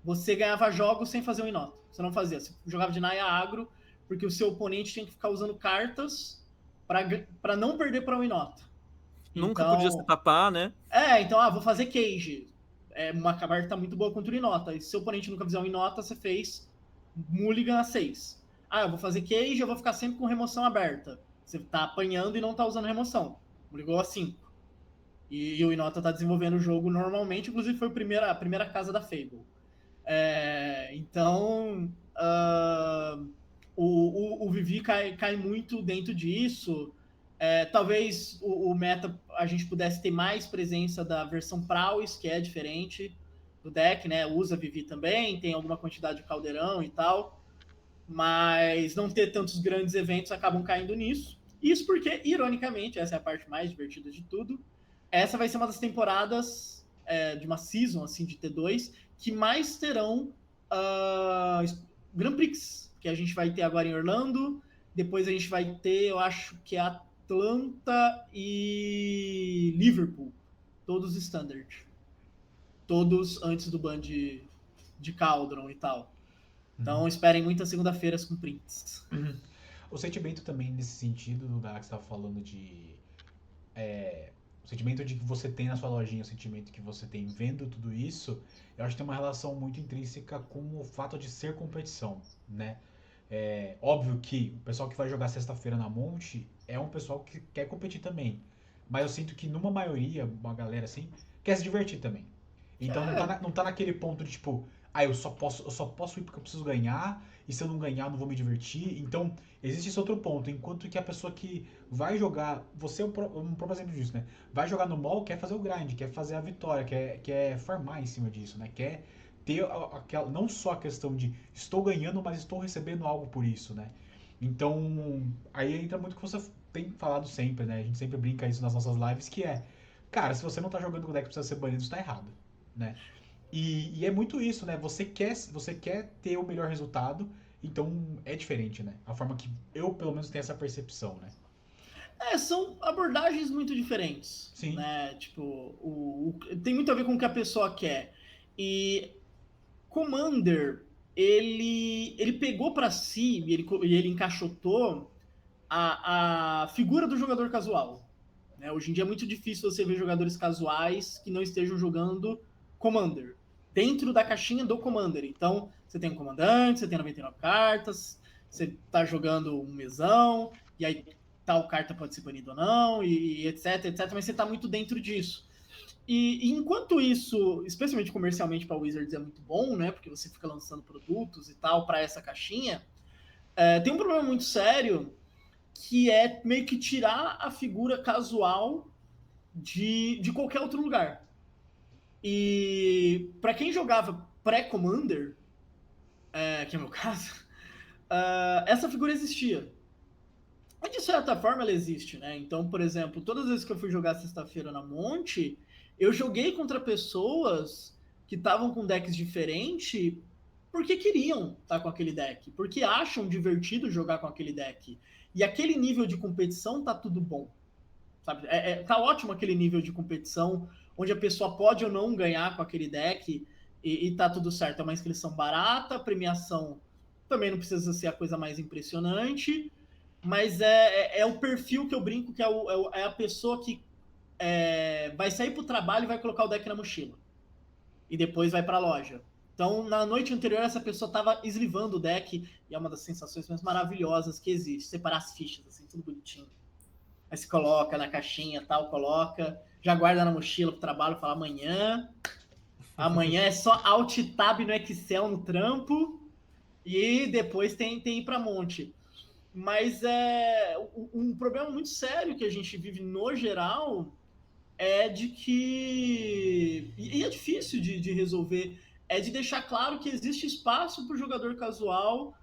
você ganhava jogos sem fazer o Winota. Você não fazia. Você jogava de Naya agro, porque o seu oponente tinha que ficar usando cartas para não perder para o Winota. Nunca podia se tapar, né? Então, vou fazer Cage. Uma carta muito boa contra o Inota. E se seu oponente nunca fizer um Inota, você fez Mulligan a 6. Eu vou fazer Cage, eu vou ficar sempre com remoção aberta. Você tá apanhando e não tá usando remoção. Mulligan a 5. E o Inota tá desenvolvendo o jogo normalmente, inclusive foi a primeira casa da Fable. Então, o Vivi cai muito dentro disso. Talvez o meta a gente pudesse ter mais presença da versão Prowess, que é diferente do deck, né? Usa Vivi também, tem alguma quantidade de caldeirão e tal, mas não ter tantos grandes eventos acabam caindo nisso. Isso porque, ironicamente, essa é a parte mais divertida de tudo, essa vai ser uma das temporadas de uma season assim, de T2 que mais terão Grand Prix, que a gente vai ter agora em Orlando, depois a gente vai ter, eu acho que a Atlanta e Liverpool, todos standard. Todos antes do ban de Cauldron e tal. Então esperem muitas segunda-feiras com prints. O sentimento também nesse sentido, do que você estava falando de... o sentimento de que você tem na sua lojinha, o sentimento que você tem vendo tudo isso, eu acho que tem uma relação muito intrínseca com o fato de ser competição, né? Óbvio que o pessoal que vai jogar sexta-feira na Monte é um pessoal que quer competir também. Mas eu sinto que numa maioria, uma galera assim, quer se divertir também. Então não tá naquele ponto de tipo, eu só posso ir porque eu preciso ganhar, e se eu não ganhar eu não vou me divertir. Então existe esse outro ponto, enquanto que a pessoa que vai jogar, você é um próprio exemplo disso, né? Vai jogar no mall, quer fazer o grind, quer fazer a vitória, quer farmar em cima disso, né? Quer ter não só a questão de estou ganhando, mas estou recebendo algo por isso, né? Então, aí entra muito o que você tem falado sempre, né? A gente sempre brinca isso nas nossas lives, que cara, se você não tá jogando com o deck que precisa ser banido, está errado, né? E é muito isso, né? Você quer ter o melhor resultado, então é diferente, né? A forma que eu, pelo menos, tenho essa percepção, né? São abordagens muito diferentes. Sim. Né? Tipo, tem muito a ver com o que a pessoa quer. E Commander, ele pegou para si e ele encaixotou a figura do jogador casual. Né? Hoje em dia é muito difícil você ver jogadores casuais que não estejam jogando Commander, dentro da caixinha do Commander. Então, você tem um comandante, você tem 99 cartas, você tá jogando um mesão, e aí tal carta pode ser banida ou não, e etc, mas você tá muito dentro disso. E enquanto isso, especialmente comercialmente para Wizards, é muito bom, né? Porque você fica lançando produtos e tal para essa caixinha. tem um problema muito sério que é meio que tirar a figura casual de qualquer outro lugar. E para quem jogava pré-Commander, que é o meu caso, essa figura existia. E de certa forma ela existe, né? Então, por exemplo, todas as vezes que eu fui jogar sexta-feira na Monte, eu joguei contra pessoas que estavam com decks diferentes porque queriam estar com aquele deck, porque acham divertido jogar com aquele deck. E aquele nível de competição tá tudo bom. Sabe? Tá ótimo aquele nível de competição onde a pessoa pode ou não ganhar com aquele deck e tá tudo certo. É uma inscrição barata, a premiação também não precisa ser a coisa mais impressionante, mas é o perfil que eu brinco que é a pessoa que vai sair pro trabalho e vai colocar o deck na mochila. E depois vai pra loja. Então, na noite anterior, essa pessoa tava eslivando o deck, e é uma das sensações mais maravilhosas que existe. Separar as fichas, assim, tudo bonitinho. Aí você coloca na caixinha, tal, coloca, já guarda na mochila pro trabalho, fala amanhã é só alt tab no Excel no trampo, e depois tem ir pra Monte. Mas um problema muito sério que a gente vive no geral é de que, e é difícil de resolver, é de deixar claro que existe espaço para o jogador casual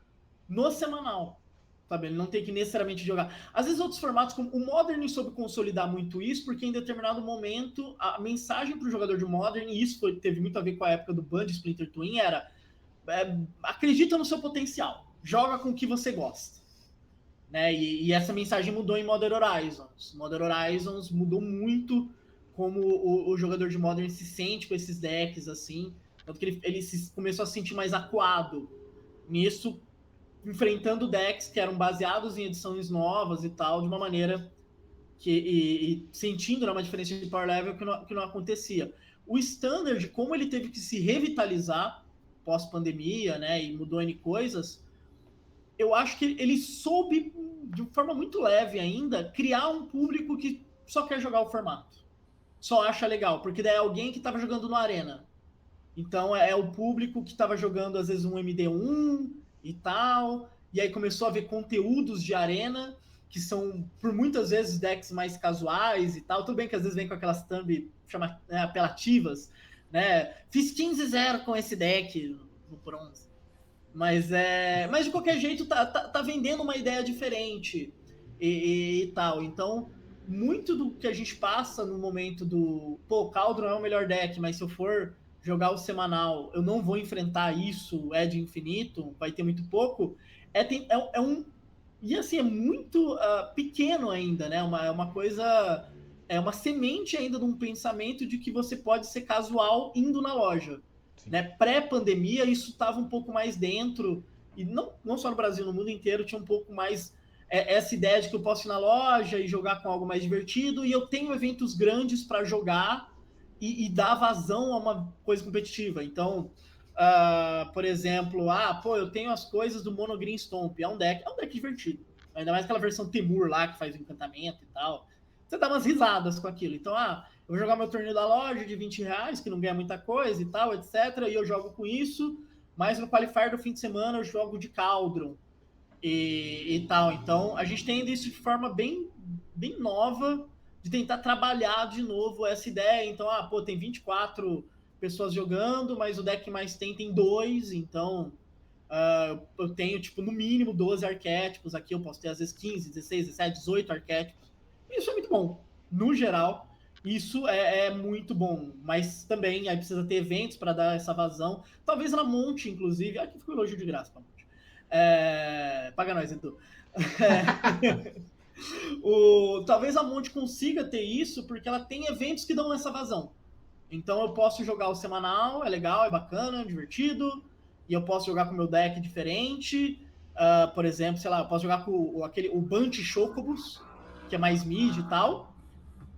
no semanal. Sabe? Ele não tem que necessariamente jogar. Às vezes outros formatos, como o Modern, soube consolidar muito isso, porque em determinado momento a mensagem para o jogador de Modern, e isso teve muito a ver com a época do Band Splinter Twin, era acredita no seu potencial, joga com o que você gosta. Né? E essa mensagem mudou em Modern Horizons. Modern Horizons mudou muito como o jogador de Modern se sente com esses decks, assim, tanto que ele começou a se sentir mais acuado nisso, enfrentando decks que eram baseados em edições novas e tal, de uma maneira e sentindo uma diferença de power level que não acontecia. O Standard, como ele teve que se revitalizar pós-pandemia, né, e mudou N coisas, eu acho que ele soube, de forma muito leve ainda, criar um público que só quer jogar o formato. Só acha legal, porque daí é alguém que estava jogando no Arena. Então é o público que estava jogando, às vezes, um MD1 e tal, e aí começou a ver conteúdos de Arena, que são, por muitas vezes, decks mais casuais e tal. Tudo bem que às vezes vem com aquelas thumb apelativas, né? Fiz 15-0 com esse deck no bronze. Mas de qualquer jeito tá vendendo uma ideia diferente e tal. Então, muito do que a gente passa no momento o Cauldron é o melhor deck, mas se eu for jogar o semanal, eu não vou enfrentar isso, de infinito, vai ter muito pouco. E assim, é muito pequeno ainda, né? Uma coisa. É uma semente ainda de um pensamento de que você pode ser casual indo na loja. Né? Pré-pandemia, isso estava um pouco mais dentro, e não só no Brasil, no mundo inteiro, tinha um pouco mais essa ideia de que eu posso ir na loja e jogar com algo mais divertido, e eu tenho eventos grandes para jogar e dar vazão a uma coisa competitiva. Então, por exemplo, eu tenho as coisas do Mono Green Stomp, é um deck divertido. Ainda mais aquela versão Temur lá, que faz o encantamento e tal. Você dá umas risadas com aquilo. Então, eu vou jogar meu torneio da loja de R$20, que não ganha muita coisa e tal, etc. E eu jogo com isso. Mas no qualifier do fim de semana eu jogo de Cauldron e tal. Então, a gente tem isso de forma bem, bem nova, de tentar trabalhar de novo essa ideia. Então, tem 24 pessoas jogando, mas o deck mais tem 2. Então, eu tenho, no mínimo 12 arquétipos. Aqui eu posso ter, às vezes, 15, 16, 17, 18 arquétipos. Isso é muito bom. No geral, isso é muito bom. Mas também aí precisa ter eventos para dar essa vazão. Talvez na Monte, inclusive. Aqui ficou elogio de graça para Monte. Paga nós, Edu. Talvez a Monte consiga ter isso, porque ela tem eventos que dão essa vazão. Então eu posso jogar o semanal, é legal, é bacana, é divertido. E eu posso jogar com o meu deck diferente. Por exemplo, sei lá, eu posso jogar com o Bunch Chocobos, que é mais mid e tal,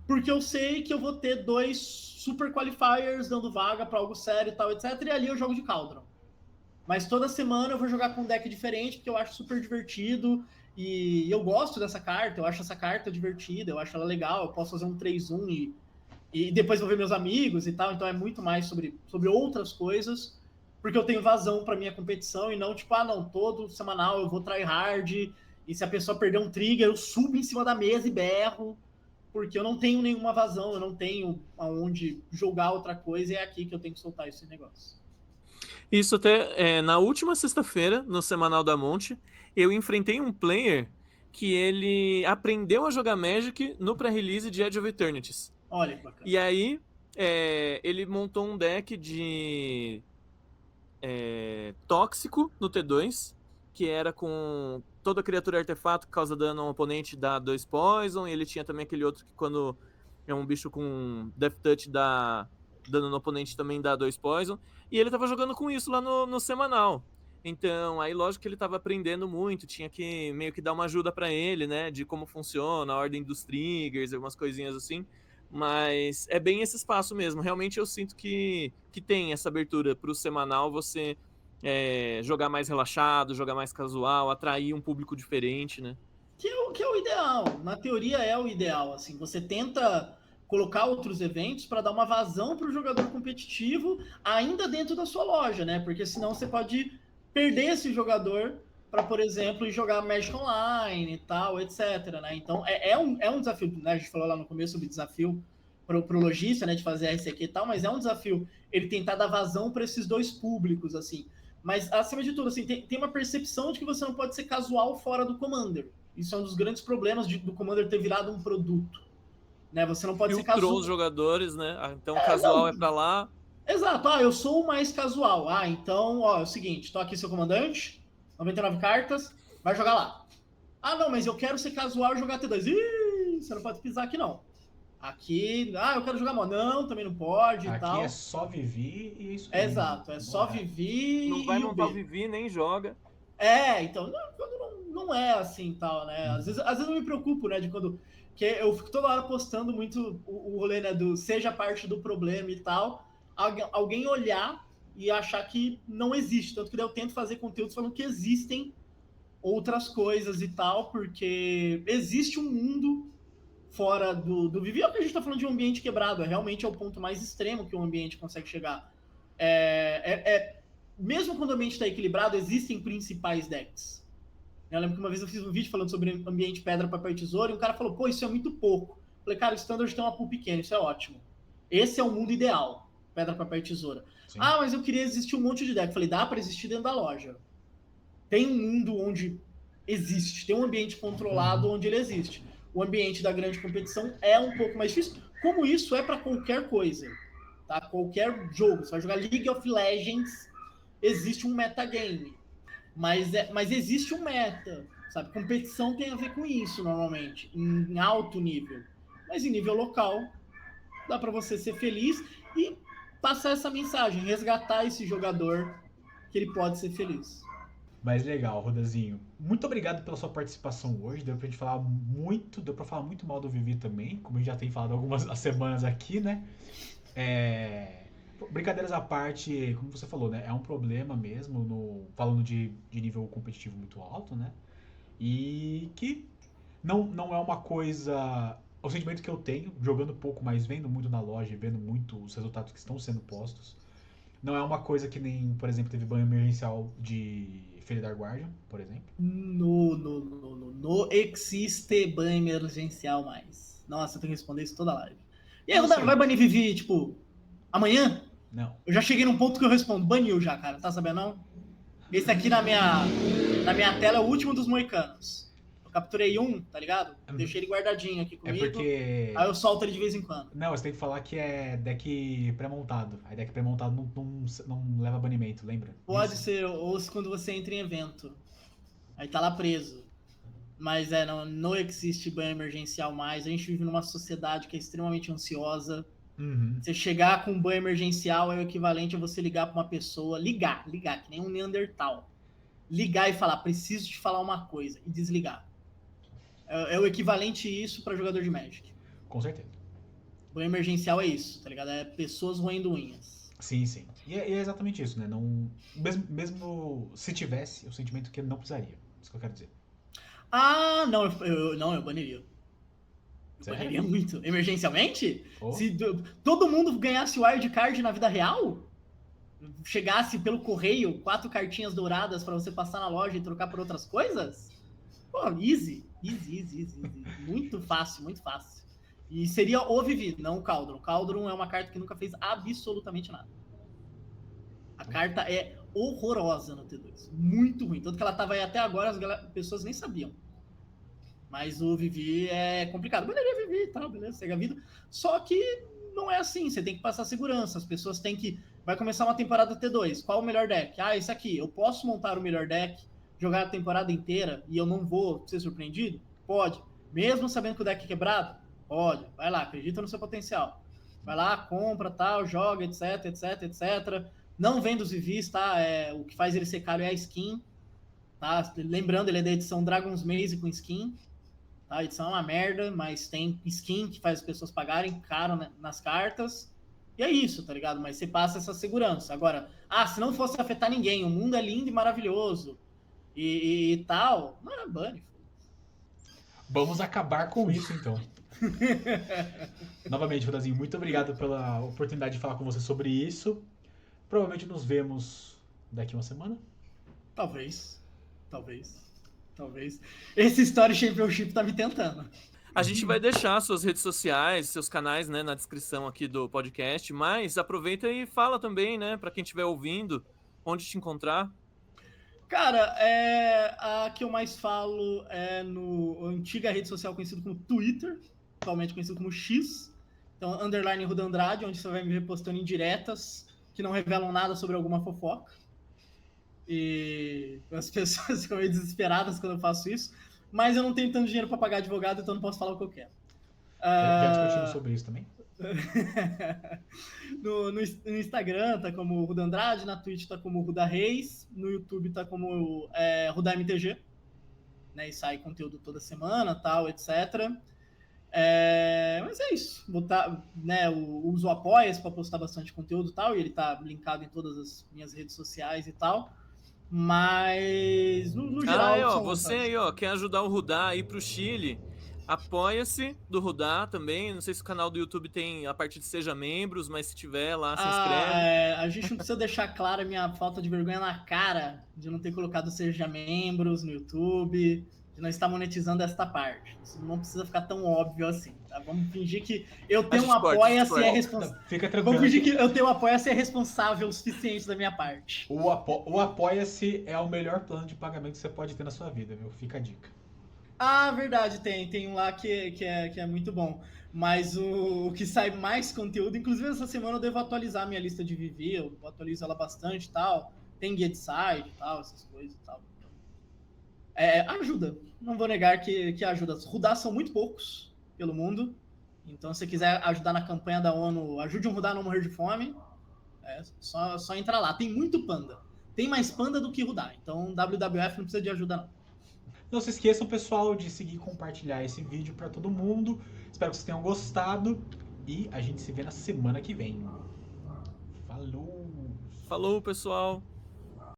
porque eu sei que eu vou ter 2 super qualifiers dando vaga para algo sério e tal, etc. E ali eu jogo de Cauldron. Mas toda semana eu vou jogar com um deck diferente, porque eu acho super divertido. E eu gosto dessa carta, eu acho essa carta divertida, eu acho ela legal. Eu posso fazer um 3-1 e depois vou ver meus amigos e tal. Então é muito mais sobre outras coisas porque eu tenho vazão para minha competição e não, tipo, não, todo semanal eu vou tryhard, e se a pessoa perder um trigger, eu subo em cima da mesa e berro, porque eu não tenho nenhuma vazão, eu não tenho aonde jogar outra coisa, e é aqui que eu tenho que soltar esse negócio. Isso até na última sexta-feira, no Semanal da Monte, eu enfrentei um player que ele aprendeu a jogar Magic no pré-release de Edge of Eternities. Olha que bacana. E aí, ele montou um deck de tóxico no T2, que era com toda criatura artefato que causa dano a um oponente dá 2 poison, e ele tinha também aquele outro que quando é um bicho com Death Touch dá dano no oponente também dá 2 poison, e ele tava jogando com isso lá no semanal. Então, aí lógico que ele tava aprendendo muito, tinha que meio que dar uma ajuda para ele, né, de como funciona a ordem dos triggers, algumas coisinhas assim. Mas é bem esse espaço mesmo. Realmente eu sinto que tem essa abertura para o semanal, você jogar mais relaxado, jogar mais casual, atrair um público diferente, né? Que é o ideal. Na teoria é o ideal. Assim, você tenta colocar outros eventos para dar uma vazão para o jogador competitivo ainda dentro da sua loja, né? Porque senão você pode perder esse jogador para, por exemplo, jogar Magic Online e tal, etc. Né? Então é um desafio, né? A gente falou lá no começo sobre desafio para o lojista, né? De fazer RCQ e tal, mas é um desafio ele tentar dar vazão para esses dois públicos, assim. Mas, acima de tudo, assim, tem uma percepção de que você não pode ser casual fora do Commander. Isso é um dos grandes problemas do Commander ter virado um produto. Né? Você não pode ser casual. Os jogadores, né? Então, casual é pra lá. Exato. Eu sou o mais casual. Então, ó, é o seguinte, tô aqui seu comandante, 99 cartas, vai jogar lá. Não, mas eu quero ser casual e jogar T2. Ih, você não pode pisar aqui, não. Aqui, eu quero jogar mal. Não, também não pode e tal. Aqui é só Vivi e isso. Exato, é só Vivi. Não vai montar o Vivi, nem joga. Então, não é assim tal, né? Às vezes eu me preocupo, né, de quando. Que eu fico toda hora postando muito o rolê, né, do seja parte do problema e tal. Alguém olhar e achar que não existe. Tanto que daí eu tento fazer conteúdos falando que existem outras coisas e tal, porque existe um mundo fora do Vivi. É o que a gente tá falando de um ambiente quebrado. Realmente é o ponto mais extremo que um ambiente consegue chegar. Mesmo quando o ambiente está equilibrado, existem principais decks. Eu lembro que uma vez eu fiz um vídeo falando sobre ambiente pedra, papel e tesoura, e um cara falou, pô, isso é muito pouco. Eu falei, cara, o Standard tem uma pool pequena, isso é ótimo. Esse é o mundo ideal, pedra, papel e tesoura. Sim. Mas eu queria existir um monte de deck. Eu falei, dá para existir dentro da loja. Tem um mundo onde existe, tem um ambiente controlado onde ele existe. O ambiente da grande competição é um pouco mais difícil, como isso é para qualquer coisa. Tá? Qualquer jogo, você vai jogar League of Legends, existe um metagame. Mas existe um meta, sabe? Competição tem a ver com isso, normalmente, em alto nível. Mas em nível local, dá para você ser feliz e passar essa mensagem, resgatar esse jogador que ele pode ser feliz. Mas legal, Rodazinho. Muito obrigado pela sua participação hoje. Deu pra gente falar muito, deu pra falar muito mal do Vivi também, como a gente já tem falado algumas semanas aqui, né? Brincadeiras à parte, como você falou, né? É um problema mesmo, falando de nível competitivo muito alto, né? E que não é uma coisa... O sentimento que eu tenho, jogando pouco, mas vendo muito na loja e vendo muito os resultados que estão sendo postos, não é uma coisa que nem, por exemplo, teve ban emergencial de Felidar Guardian, por exemplo. Não existe ban emergencial mais. Nossa, eu tenho que responder isso toda live. E aí, vai banir Vivi, tipo, amanhã? Não. Eu já cheguei num ponto que eu respondo, baniu já, cara, tá sabendo não? Esse aqui na minha tela é o último dos moicanos. Eu capturei um, tá ligado? Deixei ele guardadinho aqui comigo. Porque... Aí eu solto ele de vez em quando. Não, você tem que falar que é deck pré-montado. Aí deck pré-montado não leva banimento, lembra? Pode ser, ou quando você entra em evento. Aí tá lá preso. Mas não existe ban emergencial mais. A gente vive numa sociedade que é extremamente ansiosa. Uhum. Você chegar com um ban emergencial é o equivalente a você ligar para uma pessoa, ligar, que nem um Neandertal. Ligar e falar, preciso te falar uma coisa, e desligar. É o equivalente a isso para jogador de Magic. Com certeza. Ban emergencial é isso, tá ligado? É pessoas roendo unhas. Sim, sim. E é exatamente isso, né? Não, mesmo se tivesse, o sentimento que não precisaria. Isso que eu quero dizer. Eu baniria. Baniria muito. Emergencialmente? Oh. Se todo mundo ganhasse wildcard na vida real? chegasse pelo correio 4 cartinhas douradas para você passar na loja e trocar por outras coisas, pô, easy. Muito fácil, muito fácil. E seria o Vivi, não o Caldron. O Caldron é uma carta que nunca fez absolutamente nada. A carta é horrorosa no T2. Muito ruim. Tanto que ela tava aí até agora, as pessoas nem sabiam. Mas o Vivi é complicado. Beleza, Vivi e tal, beleza, segue a vida. Só que não é assim. Você tem que passar segurança. As pessoas têm que... Vai começar uma temporada T2. Qual o melhor deck? Ah, esse aqui. Eu posso montar o melhor deck, jogar a temporada inteira e eu não vou ser surpreendido? Pode. Mesmo sabendo que o deck é quebrado? Pode. Vai lá, acredita no seu potencial. Vai lá, compra, tal, joga, etc. Não vende os Vivis, tá? O que faz ele ser caro é a skin. Tá? Lembrando, ele é da edição Dragon's Maze com skin. Tá? A edição é uma merda, mas tem skin que faz as pessoas pagarem caro nas cartas. E é isso, tá ligado? Mas você passa essa segurança. Agora, se não fosse afetar ninguém, o mundo é lindo e maravilhoso e tal, não é bunny. Vamos acabar com isso, então. Novamente, Rudazinho, muito obrigado pela oportunidade de falar com você sobre isso. Provavelmente nos vemos daqui uma semana. Talvez. Esse Story Championship tá me tentando. A gente vai deixar suas redes sociais, seus canais, né, na descrição aqui do podcast, mas aproveita e fala também, né, para quem estiver ouvindo, onde te encontrar. Cara, a que eu mais falo é no antiga rede social conhecida como Twitter, atualmente conhecido como X, então underline Ruda Andrade, onde você vai me ver postando indiretas que não revelam nada sobre alguma fofoca. E as pessoas ficam meio desesperadas quando eu faço isso. Mas eu não tenho tanto dinheiro para pagar advogado, então não posso falar o que eu quero. Já discutimos sobre isso também? No Instagram tá como Ruda Andrade, na Twitch tá como Ruda Reis, no YouTube tá como Ruda MTG, né, e sai conteúdo toda semana, tal, etc. Mas é isso. Né, eu uso o Apoia-se para postar bastante conteúdo e tal, e ele tá linkado em todas as minhas redes sociais e tal. Mas, no geral... Você aí, quer ajudar o Rudá a ir pro Chile, apoia-se do Rudá também. Não sei se o canal do YouTube tem a parte de Seja Membros, mas se tiver lá, se inscreve. A gente não precisa deixar clara a minha falta de vergonha na cara de não ter colocado Seja Membros no YouTube, de não estar monetizando esta parte. Isso não precisa ficar tão óbvio assim, tá? Vamos fingir que eu tenho um apoia-se e é responsável. Fica tranquilo. Vamos fingir que eu tenho um apoia-se e é responsável o suficiente da minha parte. O apoia-se é o melhor plano de pagamento que você pode ter na sua vida, viu? Fica a dica. Verdade, tem um lá que é muito bom. Mas o que sai mais conteúdo, inclusive essa semana eu devo atualizar a minha lista de Vivi, eu atualizo ela bastante e tal. Tem guia de site e tal, essas coisas e tal. Ajuda, não vou negar que ajuda. Os Rudás são muito poucos pelo mundo, então se você quiser ajudar na campanha da ONU, ajude um Rudá a não morrer de fome, só entrar lá. Tem muito panda, tem mais panda do que Rudá, então WWF não precisa de ajuda não. Não se esqueçam, pessoal, de seguir e compartilhar esse vídeo para todo mundo. Espero que vocês tenham gostado e a gente se vê na semana que vem. Falou! Falou, pessoal!